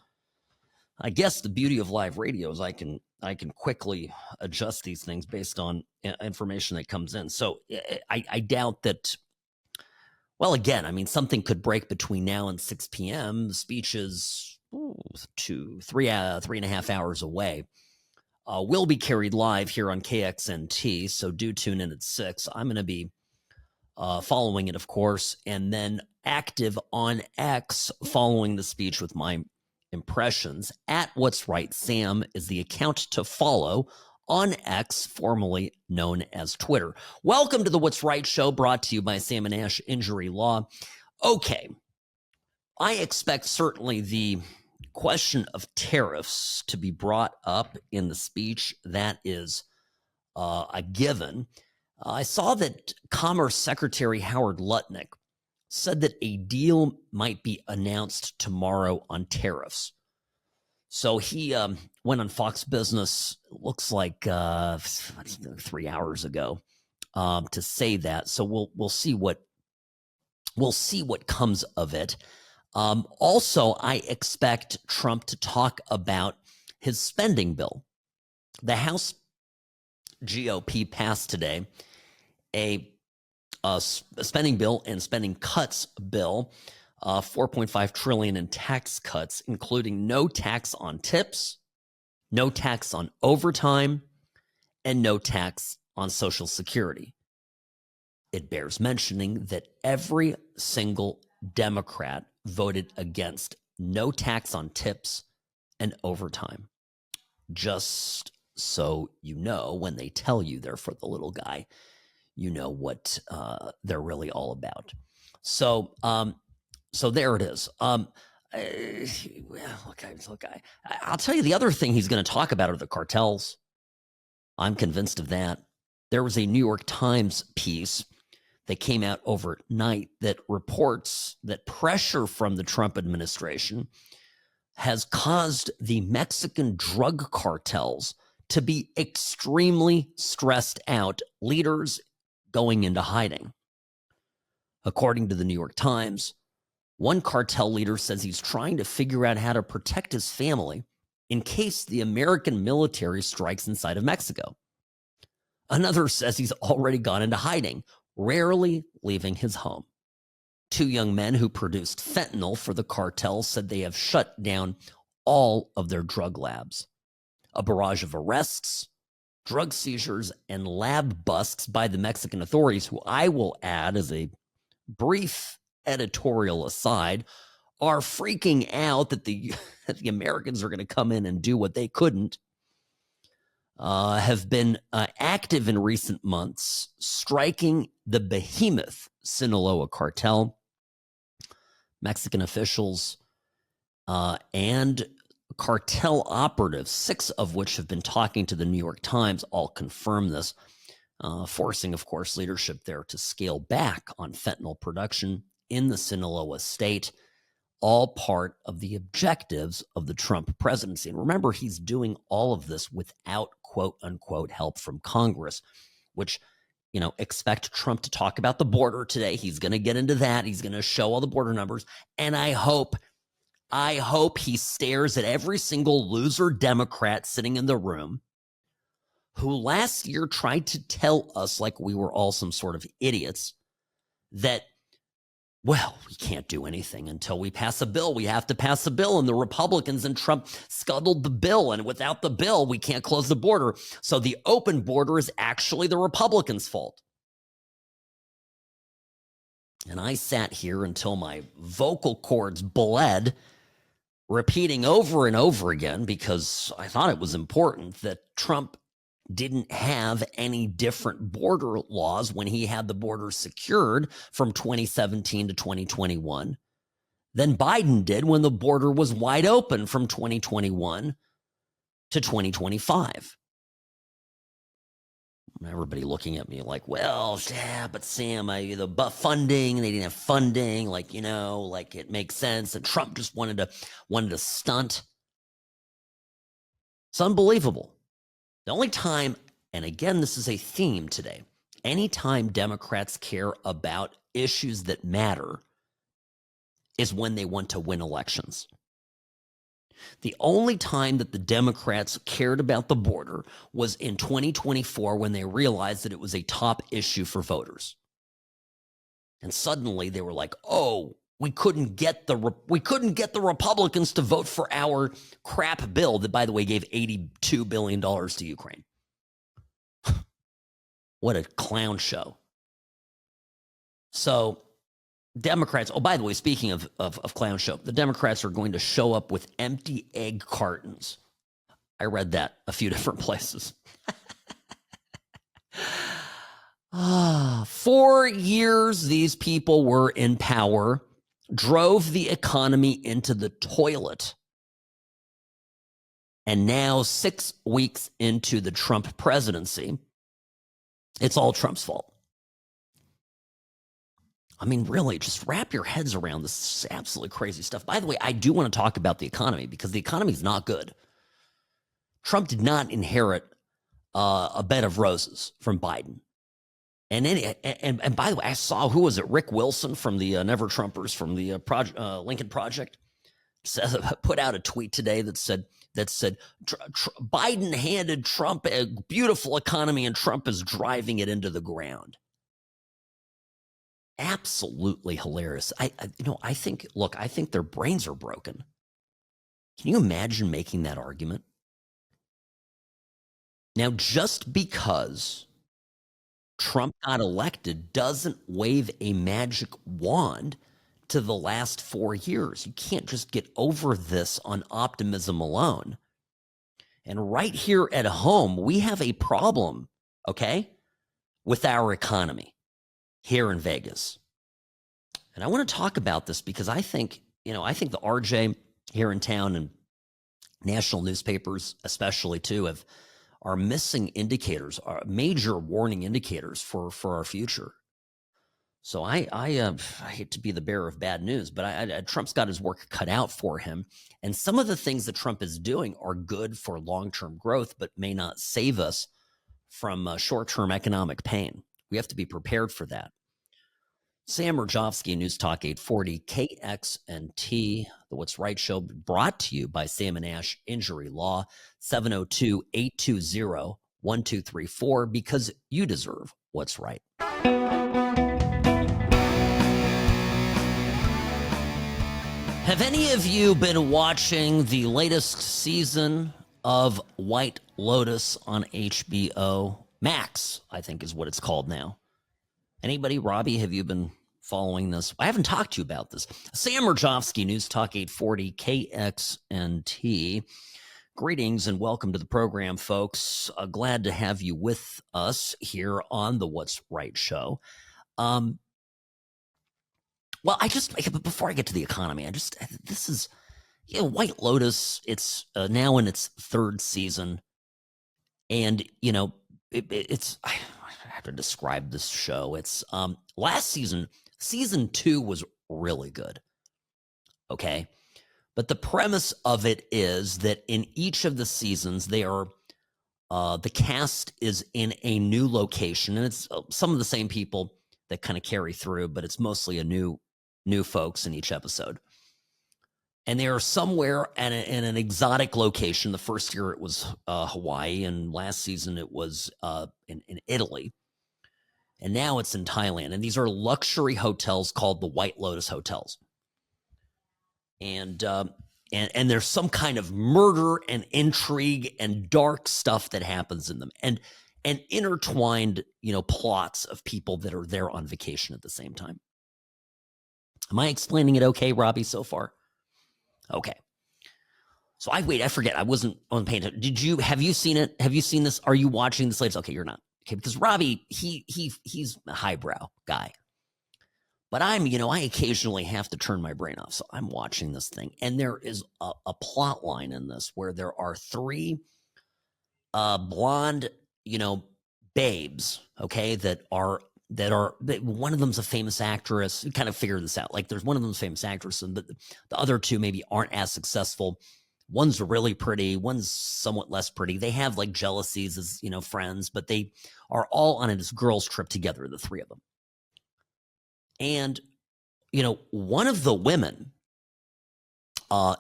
I guess, the beauty of live radio is I can quickly adjust these things based on information that comes in. So I doubt that. Well, again, I mean, something could break between now and 6 p.m. The speech is 3.5 hours away. Will be carried live here on KXNT, so do tune in at 6. I'm going to be following it, of course, and then active on X following the speech with my impressions. At What's Right Sam is the account to follow on X, formerly known as Twitter. Welcome to the What's Right show, brought to you by Sam and Ash Injury Law. Okay, I expect certainly the question of tariffs to be brought up in the speech. That is a given. I saw that Commerce Secretary Howard Lutnick said that a deal might be announced tomorrow on tariffs. So he went on Fox Business, looks like 3 hours ago, to say that. So we'll see what comes of it. Also, I expect Trump to talk about his spending bill. The House GOP passed today a spending bill and spending cuts bill. $4.5 trillion in tax cuts, including no tax on tips, no tax on overtime, and no tax on Social Security. It bears mentioning that every single Democrat voted against no tax on tips and overtime. Just so you know, when they tell you they're for the little guy, you know what they're really all about. So, so there it is. I'll tell you the other thing he's going to talk about are the cartels. I'm convinced of that. There was a New York Times piece that came out overnight that reports that pressure from the Trump administration has caused the Mexican drug cartels to be extremely stressed out, leaders going into hiding. According to the New York Times, one cartel leader says he's trying to figure out how to protect his family in case the American military strikes inside of Mexico. Another says he's already gone into hiding, rarely leaving his home. Two young men who produced fentanyl for the cartel said they have shut down all of their drug labs. A barrage of arrests, drug seizures, and lab busts by the Mexican authorities, who I will add as a brief editorial aside, are freaking out that the Americans are going to come in and do what they couldn't, have been active in recent months, striking the behemoth Sinaloa cartel. Mexican officials and cartel operatives, 6 of which have been talking to the New York Times, all confirm this, forcing, of course, leadership there to scale back on fentanyl production in the Sinaloa state, all part of the objectives of the Trump presidency. And remember, he's doing all of this without quote unquote help from Congress, which, you know, expect Trump to talk about the border today. He's going to get into that. He's going to show all the border numbers. And I hope he stares at every single loser Democrat sitting in the room who last year tried to tell us, like we were all some sort of idiots, that, well, we can't do anything until we pass a bill. We have to pass a bill, and the Republicans and Trump scuttled the bill, and without the bill, we can't close the border. So the open border is actually the Republicans' fault. And I sat here until my vocal cords bled, repeating over and over again, because I thought it was important, that Trump didn't have any different border laws when he had the border secured from 2017 to 2021 than Biden did when the border was wide open from 2021 to 2025. Everybody looking at me like, well, yeah, but Sam, the funding, they didn't have funding, like, you know, like it makes sense. And Trump just wanted to stunt. It's unbelievable. The only time, and again, this is a theme today, anytime Democrats care about issues that matter is when they want to win elections. The only time that the Democrats cared about the border was in 2024 when they realized that it was a top issue for voters. And suddenly they were like, oh, we couldn't get the Republicans to vote for our crap bill that, by the way, gave $82 billion to Ukraine. What a clown show. So Democrats, oh, by the way, speaking of clown show, the Democrats are going to show up with empty egg cartons. I read that a few different places. 4 years these people were in power, drove the economy into the toilet. And now, 6 weeks into the Trump presidency, it's all Trump's fault. I mean, really, just wrap your heads around this absolutely crazy stuff. By the way, I do want to talk about the economy because the economy is not good. Trump did not inherit a bed of roses from Biden. And by the way, I saw, who was it? Rick Wilson from the Never Trumpers from the Lincoln Project put out a tweet today that said Biden handed Trump a beautiful economy and Trump is driving it into the ground. absolutely hilarious. I think their brains are broken. Can you imagine making that argument? Now, just because Trump got elected doesn't wave a magic wand to the last 4 years. You can't just get over this on optimism alone. And right here at home, we have a problem, okay, with our economy here in Vegas. And I want to talk about this because I think the RJ here in town and national newspapers especially too are missing indicators, are major warning indicators for our future. So I hate to be the bearer of bad news, but Trump's got his work cut out for him. And some of the things that Trump is doing are good for long-term growth, but may not save us from short-term economic pain. We have to be prepared for that. Sam Mirejovsky, News Talk 840, KXNT, the What's Right Show, brought to you by Sam and Ash Injury Law, 702-820-1234, because you deserve what's right. Have any of you been watching the latest season of White Lotus on HBO Max? I think is what it's called now. Anybody? Robbie, have you been following this? I haven't talked to you about this. Sam Mirejovsky, News Talk 840, KXNT. Greetings and welcome to the program, folks. Glad to have you with us here on the What's Right show. Well, before I get to the economy, this is, White Lotus, it's now in its third season. And, it's, I have to describe this show. It's, last season 2 was really good. Okay. But the premise of it is that in each of the seasons, the cast is in a new location, and it's some of the same people that kind of carry through, but it's mostly a new folks in each episode. And they are somewhere in an exotic location. The first year it was Hawaii, and last season it was in Italy. And now it's in Thailand. And these are luxury hotels called the White Lotus Hotels. And there's some kind of murder and intrigue and dark stuff that happens in them. And intertwined, plots of people that are there on vacation at the same time. Am I explaining it okay, Robbie, so far? Okay. So I forget. I wasn't on paying attention. Have you seen it? Have you seen this? Are you watching this latest? Okay, you're not. Okay, because Robbie, he's a highbrow guy. But I occasionally have to turn my brain off. So I'm watching this thing. And there is a plot line in this where there are 3 blonde, babes, okay, that one of them's a famous actress. You kind of figure this out. Like, there's one of them's a famous actress, and the other 2 maybe aren't as successful. One's really pretty, one's somewhat less pretty. They have like jealousies as, friends, but they are all on this girls' trip together, the 3 of them. And, one of the women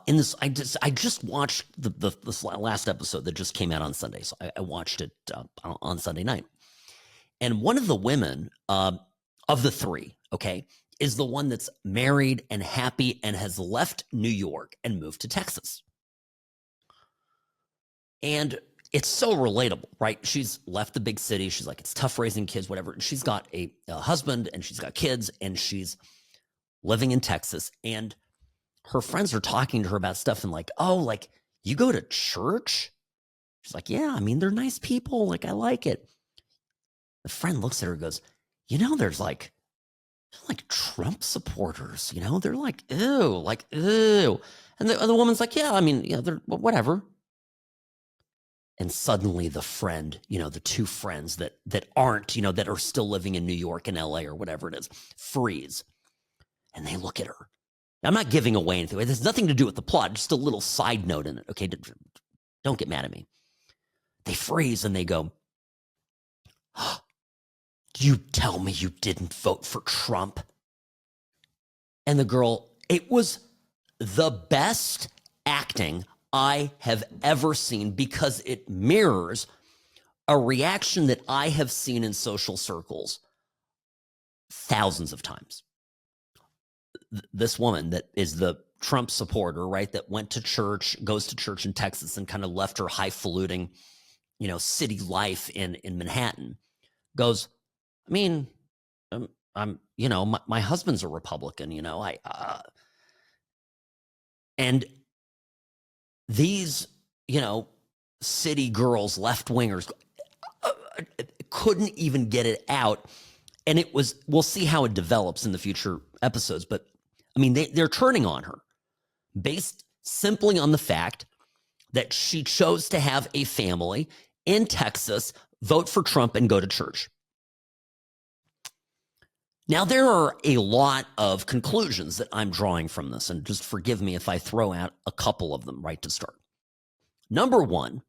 in this, I just watched this last episode that just came out on Sunday. So I watched it on Sunday night. And one of the women of the 3, okay, is the one that's married and happy and has left New York and moved to Texas. And it's so relatable, right? She's left the big city. She's like, it's tough raising kids, whatever. And she's got a husband and she's got kids and she's living in Texas. And her friends are talking to her about stuff and like, oh, like, you go to church? She's like, yeah, they're nice people. Like, I like it. The friend looks at her and goes, there's like Trump supporters, they're like, ew. And the woman's like, yeah, they're whatever. And suddenly the friend, the 2 friends that aren't, that are still living in New York and LA or whatever it is, freeze. And they look at her. I'm not giving away anything. It has nothing to do with the plot, just a little side note in it. Okay, don't get mad at me. They freeze and they go, you tell me you didn't vote for Trump? And the girl, it was the best acting I have ever seen because it mirrors a reaction that I have seen in social circles thousands of times. This woman that is the Trump supporter, right, that went to church, goes to church in Texas and kind of left her highfalutin, city life in Manhattan, goes, I mean, I'm, my husband's a Republican, and these, city girls, left wingers, couldn't even get it out. And we'll see how it develops in the future episodes. But I mean, they're turning on her based simply on the fact that she chose to have a family in Texas, vote for Trump, and go to church. Now, there are a lot of conclusions that I'm drawing from this, and just forgive me if I throw out a couple of them right to start. Number one,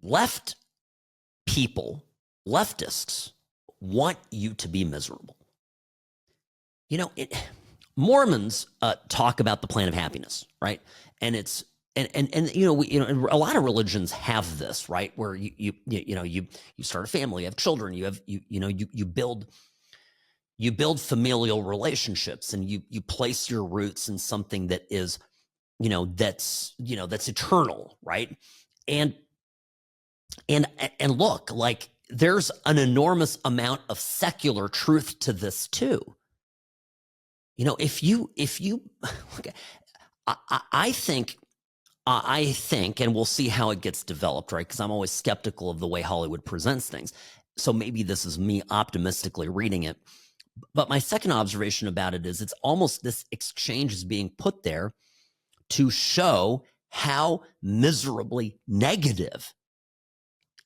leftists want you to be miserable. Mormons talk about the plan of happiness, right? And it's a lot of religions have this, right? Where you start a family, you have children, you build familial relationships, and you place your roots in something that is, that's eternal, right? And look, like, there's an enormous amount of secular truth to this too. If you, I think, and we'll see how it gets developed, right? Because I'm always skeptical of the way Hollywood presents things. So maybe this is me optimistically reading it. But my second observation about it is it's almost this exchange is being put there to show how miserably negative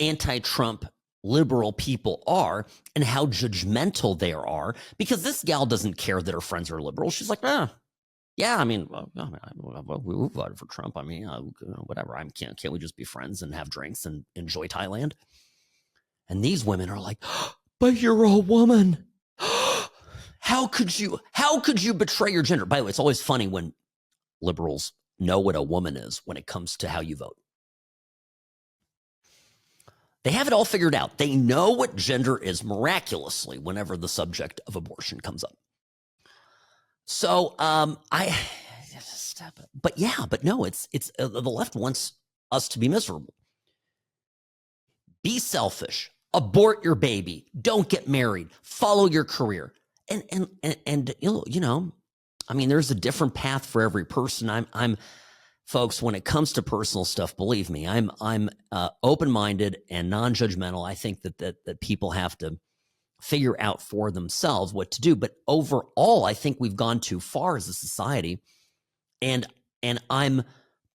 anti-Trump liberal people are and how judgmental they are, because this gal doesn't care that her friends are liberal. She's like, yeah, I mean, we voted for Trump. I mean, whatever. Can't we just be friends and have drinks and enjoy Thailand? And these women are like, but you're a woman. How could you betray your gender? By the way, it's always funny when liberals know what a woman is when it comes to how you vote. They have it all figured out. They know what gender is miraculously whenever the subject of abortion comes up. So but no, it's the left wants us to be miserable. Be selfish, abort your baby, don't get married, follow your career. And I mean, there's a different path for every person. I'm folks, when it comes to personal stuff, believe me, I'm open-minded and non-judgmental. I think that people have to figure out for themselves what to do. But overall, I think we've gone too far as a society. And I'm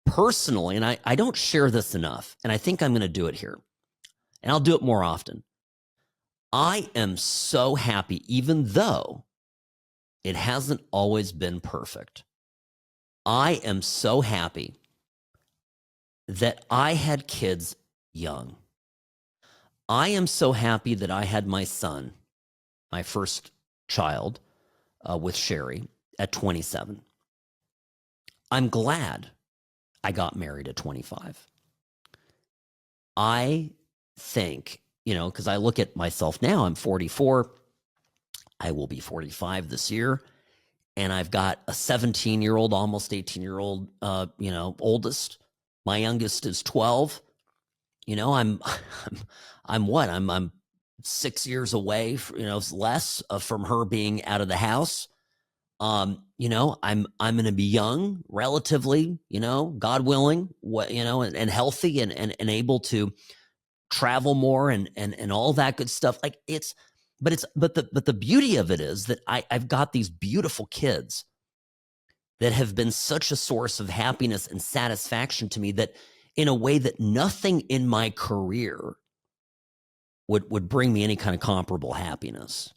personally, and I don't share this enough, and I think I'm going to do it here, and I'll do it more often. I am so happy, even though it hasn't always been perfect. I am so happy that I had kids young. I am so happy that I had my son, my first child, with Sherry at 27. I'm glad I got married at 25. I think, because I look at myself now, I'm 44. I will be 45 this year. And I've got a 17-year-old, almost 18-year-old, oldest. My youngest is 12. I'm 6 years away, less from her being out of the house. I'm going to be young, relatively, God willing, and healthy and able to travel more and all that good stuff. Like but the beauty of it is that I've got these beautiful kids that have been such a source of happiness and satisfaction to me that in a way that nothing in my career would bring me any kind of comparable happiness.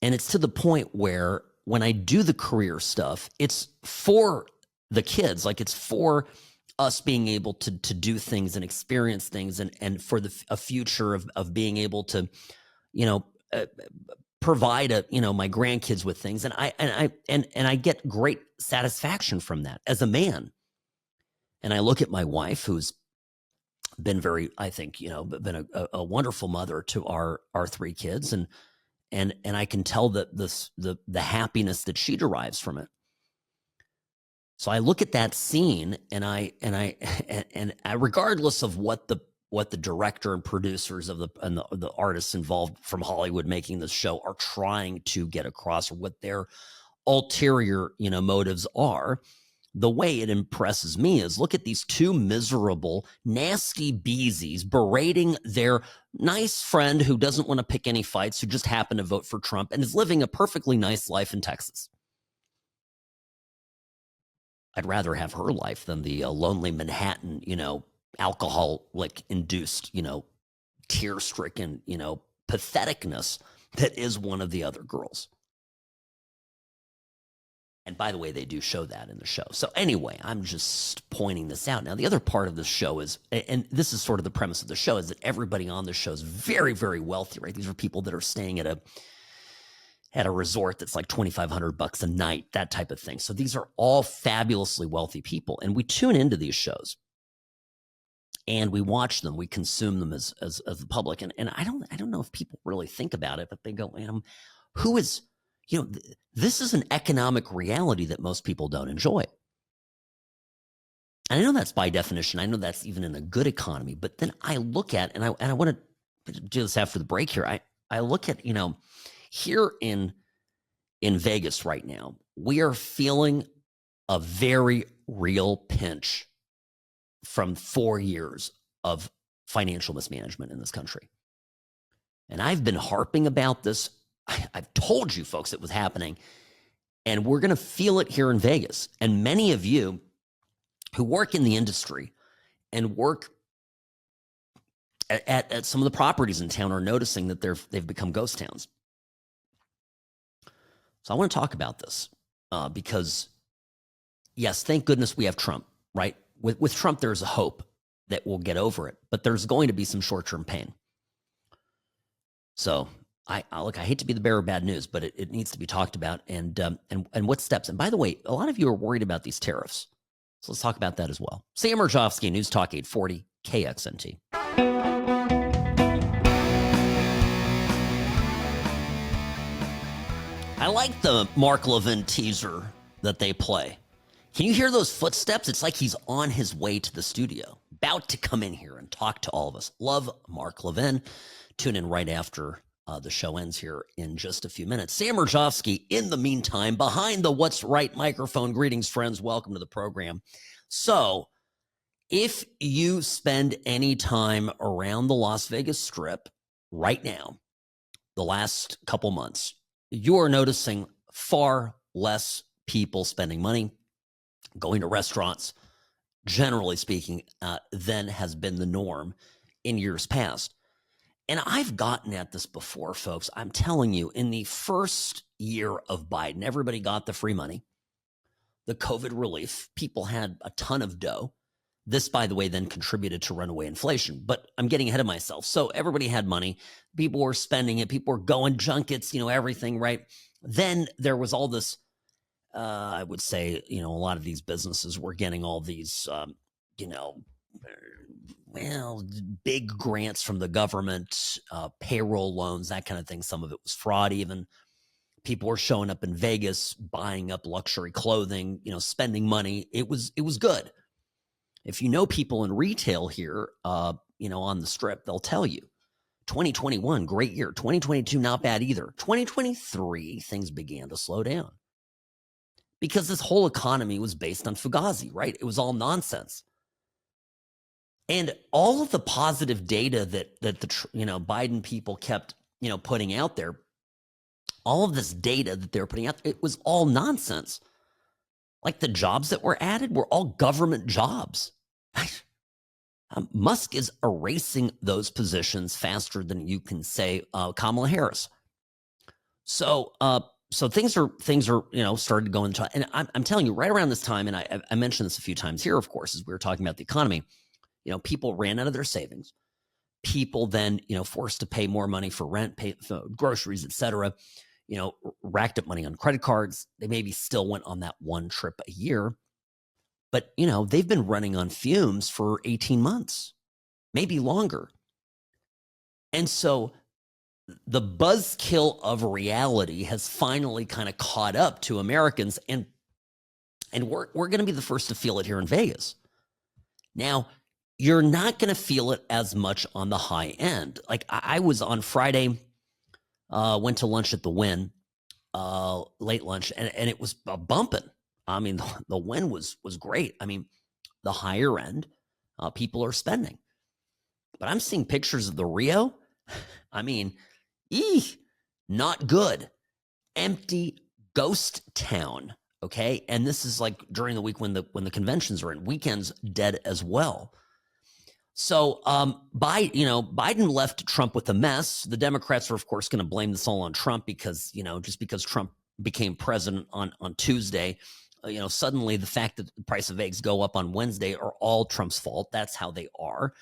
And it's to the point where when I do the career stuff, it's for the kids, like it's for us being able to do things and experience things and for a future of being able to provide my grandkids with things. And I get great satisfaction from that as a man. And I look at my wife, who's been very, I think, been a wonderful mother to our three kids. and I can tell that the happiness that she derives from it. So I look at that scene, and I regardless of what the director and producers of the artists involved from Hollywood making this show are trying to get across, or what their ulterior motives are, the way it impresses me is, look at these two miserable, nasty beesies berating their nice friend who doesn't want to pick any fights, who just happened to vote for Trump and is living a perfectly nice life in Texas. I'd rather have her life than the lonely Manhattan, alcoholic-induced, tear-stricken, patheticness that is one of the other girls. And by the way, they do show that in the show. So anyway, I'm just pointing this out. Now, the other part of this show is, and this is sort of the premise of the show, is that everybody on the show is very, very wealthy, right? These are people that are staying at a resort that's like $2,500 a night, that type of thing. So these are all fabulously wealthy people. And we tune into these shows and we watch them, we consume them as the public. And I don't know if people really think about it, but they go, who is, this is an economic reality that most people don't enjoy. And I know that's by definition. I know that's even in a good economy. But then I look at, and I want to do this after the break here. I look at, here in Vegas right now, we are feeling a very real pinch from 4 years of financial mismanagement in this country. And I've been harping about this. I've told you folks it was happening, and we're going to feel it here in Vegas. And many of you who work in the industry and work at some of the properties in town are noticing that they've become ghost towns. So I want to talk about this because, yes, thank goodness we have Trump, right? With Trump, there's a hope that we'll get over it, but there's going to be some short-term pain. So I hate to be the bearer of bad news, but it needs to be talked about, and what steps. And by the way, a lot of you are worried about these tariffs, so let's talk about that as well. Sam Mirejovsky, News Talk 840 KXNT. I like the Mark Levin teaser that they play. Can you hear those footsteps? It's like he's on his way to the studio, about to come in here and talk to all of us. Love Mark Levin. Tune in right after the show ends here in just a few minutes. Sam Mirejovsky, in the meantime, behind the What's Right microphone. Greetings, friends. Welcome to the program. So, if you spend any time around the Las Vegas Strip right now, the last couple months, you are noticing far less people spending money, going to restaurants, generally speaking, than has been the norm in years past. And I've gotten at this before, folks. I'm telling you, in the first year of Biden, everybody got the free money, the COVID relief. People had a ton of dough. This, by the way, then contributed to runaway inflation. But I'm getting ahead of myself. So everybody had money. People were spending it. People were going junkets, everything, right? Then there was all this, I would say, a lot of these businesses were getting all these, big grants from the government, payroll loans, that kind of thing. Some of it was fraud even. People were showing up in Vegas, buying up luxury clothing, spending money. It was good. If you know people in retail here, on the Strip, they'll tell you 2021, great year. 2022, not bad either. 2023, things began to slow down because this whole economy was based on Fugazi, right? It was all nonsense. And all of the positive data that the Biden people kept putting out there, all of this data that they were putting out, it was all nonsense. Like the jobs that were added were all government jobs. Musk is erasing those positions faster than you can say Kamala Harris. So things are started to go into, and I'm telling you, right around this time, and I mentioned this a few times here, of course, as we were talking about the economy. People ran out of their savings. People then, forced to pay more money for rent, pay for groceries, etc. Racked up money on credit cards. They maybe still went on that one trip a year, but they've been running on fumes for 18 months, maybe longer. And so the buzzkill of reality has finally kind of caught up to Americans, and we're going to be the first to feel it here in Vegas. Now, you're not going to feel it as much on the high end. Like I was on Friday, went to lunch at the Wynn, late lunch, and it was bumping. I mean, the Wynn was great. I mean, the higher end, people are spending. But I'm seeing pictures of the Rio. I mean, not good. Empty ghost town. Okay. And this is like during the week when the conventions are in. Weekends dead as well. So Biden left Trump with a mess. The Democrats are, of course, going to blame this all on Trump because, just because Trump became president on Tuesday, suddenly the fact that the price of eggs go up on Wednesday are all Trump's fault. That's how they are.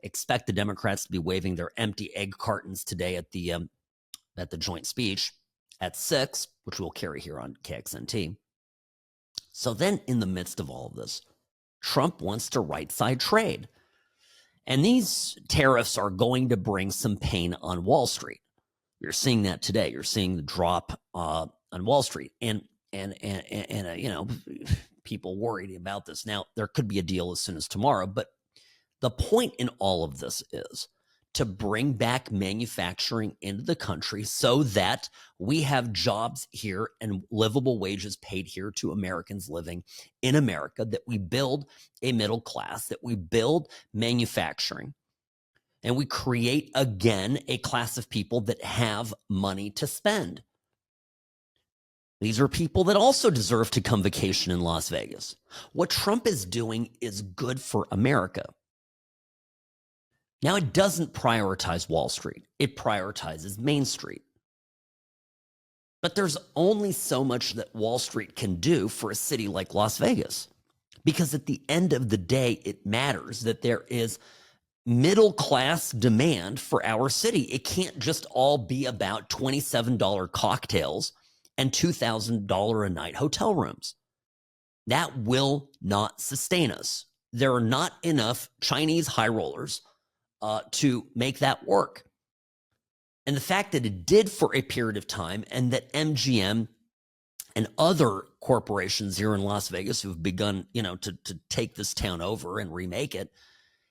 Expect the Democrats to be waving their empty egg cartons today at the joint speech at 6, which we'll carry here on KXNT. So then in the midst of all of this, Trump wants to right-side trade. And these tariffs are going to bring some pain on Wall Street. You're seeing that today. You're seeing the drop on Wall Street. And people worried about this. Now, there could be a deal as soon as tomorrow, but the point in all of this is to bring back manufacturing into the country so that we have jobs here and livable wages paid here to Americans living in America, that we build a middle class, that we build manufacturing, and we create again a class of people that have money to spend. These are people that also deserve to come vacation in Las Vegas. What Trump is doing is good for America. Now, it doesn't prioritize Wall Street. It prioritizes Main Street. But there's only so much that Wall Street can do for a city like Las Vegas. Because at the end of the day, it matters that there is middle-class demand for our city. It can't just all be about $27 cocktails and $2,000 a night hotel rooms. That will not sustain us. There are not enough Chinese high rollers to make that work. And the fact that it did for a period of time, and that MGM and other corporations here in Las Vegas who've begun, to take this town over and remake it,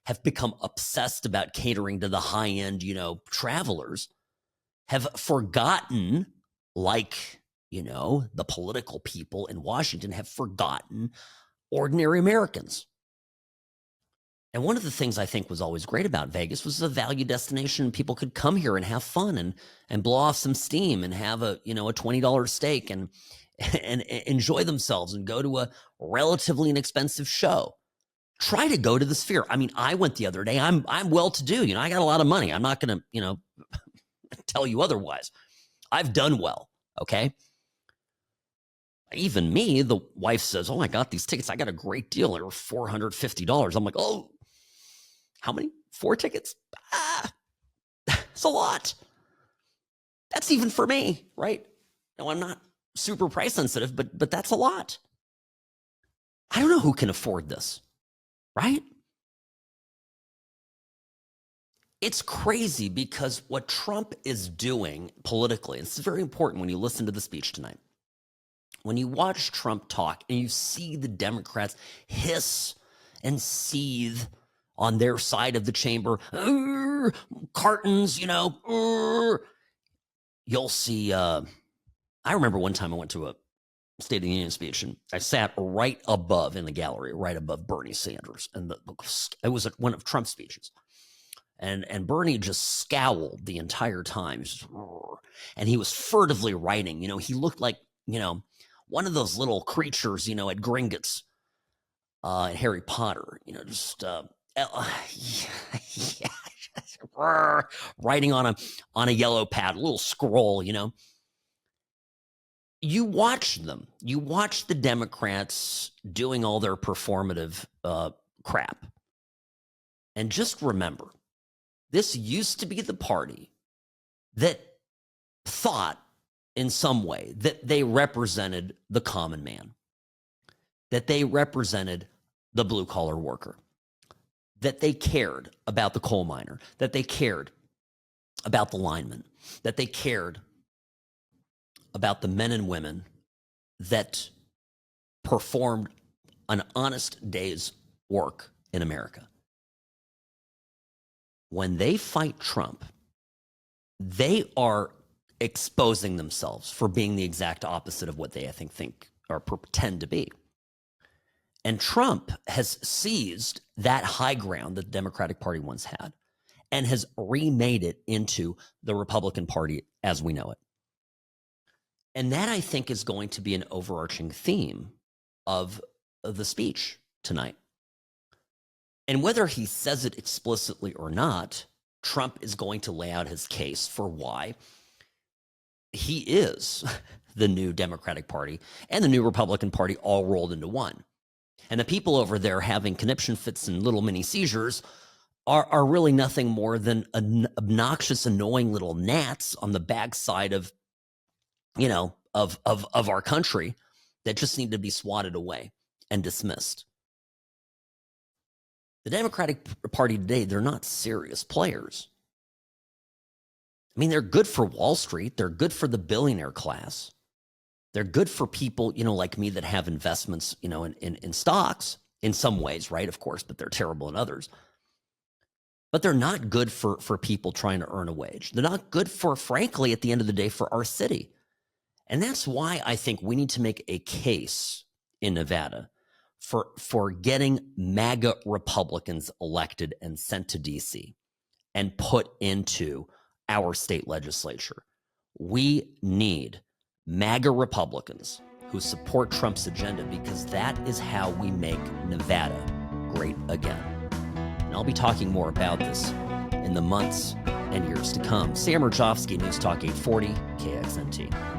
have become obsessed about catering to the high-end, travelers, have forgotten, like, the political people in Washington have forgotten ordinary Americans. And one of the things I think was always great about Vegas was a value destination. People could come here and have fun and blow off some steam and have a $20 steak and enjoy themselves and go to a relatively inexpensive show. Try to go to the Sphere. I mean, I went the other day. I'm well-to-do. I got a lot of money. I'm not going to, tell you otherwise. I've done well, okay? Even me, the wife says, "Oh, I got these tickets. I got a great deal. They were $450. I'm like, "Oh, how many? 4 tickets? It's a lot." That's even for me, right? No, I'm not super price sensitive, but that's a lot. I don't know who can afford this, right? It's crazy because what Trump is doing politically, and this is very important when you listen to the speech tonight, when you watch Trump talk and you see the Democrats hiss and seethe on their side of the chamber, cartons, you'll see. I remember one time I went to a State of the Union speech and I sat right above in the gallery, right above Bernie Sanders. And it was one of Trump's speeches. And Bernie just scowled the entire time. And he was furtively writing. He looked like, one of those little creatures, at Gringotts in Harry Potter, writing on a yellow pad, a little scroll, You watch them. You watch the Democrats doing all their performative crap. And just remember, this used to be the party that thought in some way that they represented the common man, that they represented the blue-collar worker, that they cared about the coal miner, that they cared about the linemen, that they cared about the men and women that performed an honest day's work in America. When they fight Trump, they are exposing themselves for being the exact opposite of what they, I think or pretend to be. And Trump has seized that high ground that the Democratic Party once had and has remade it into the Republican Party as we know it. And that, I think, is going to be an overarching theme of the speech tonight. And whether he says it explicitly or not, Trump is going to lay out his case for why he is the new Democratic Party and the new Republican Party all rolled into one. And the people over there having conniption fits and little mini seizures are really nothing more than obnoxious, annoying little gnats on the backside of, of our country that just need to be swatted away and dismissed. The Democratic Party today, they're not serious players. I mean, they're good for Wall Street. They're good for the billionaire class. They're good for people, like me that have investments, in stocks in some ways, right? Of course, but they're terrible in others. But they're not good for people trying to earn a wage. They're not good for, frankly, at the end of the day, for our city. And that's why I think we need to make a case in Nevada for getting MAGA Republicans elected and sent to D.C. and put into our state legislature. We need MAGA Republicans who support Trump's agenda, because that is how we make Nevada great again. And I'll be talking more about this in the months and years to come. Sam Mirejovsky, News Talk 840, KXNT.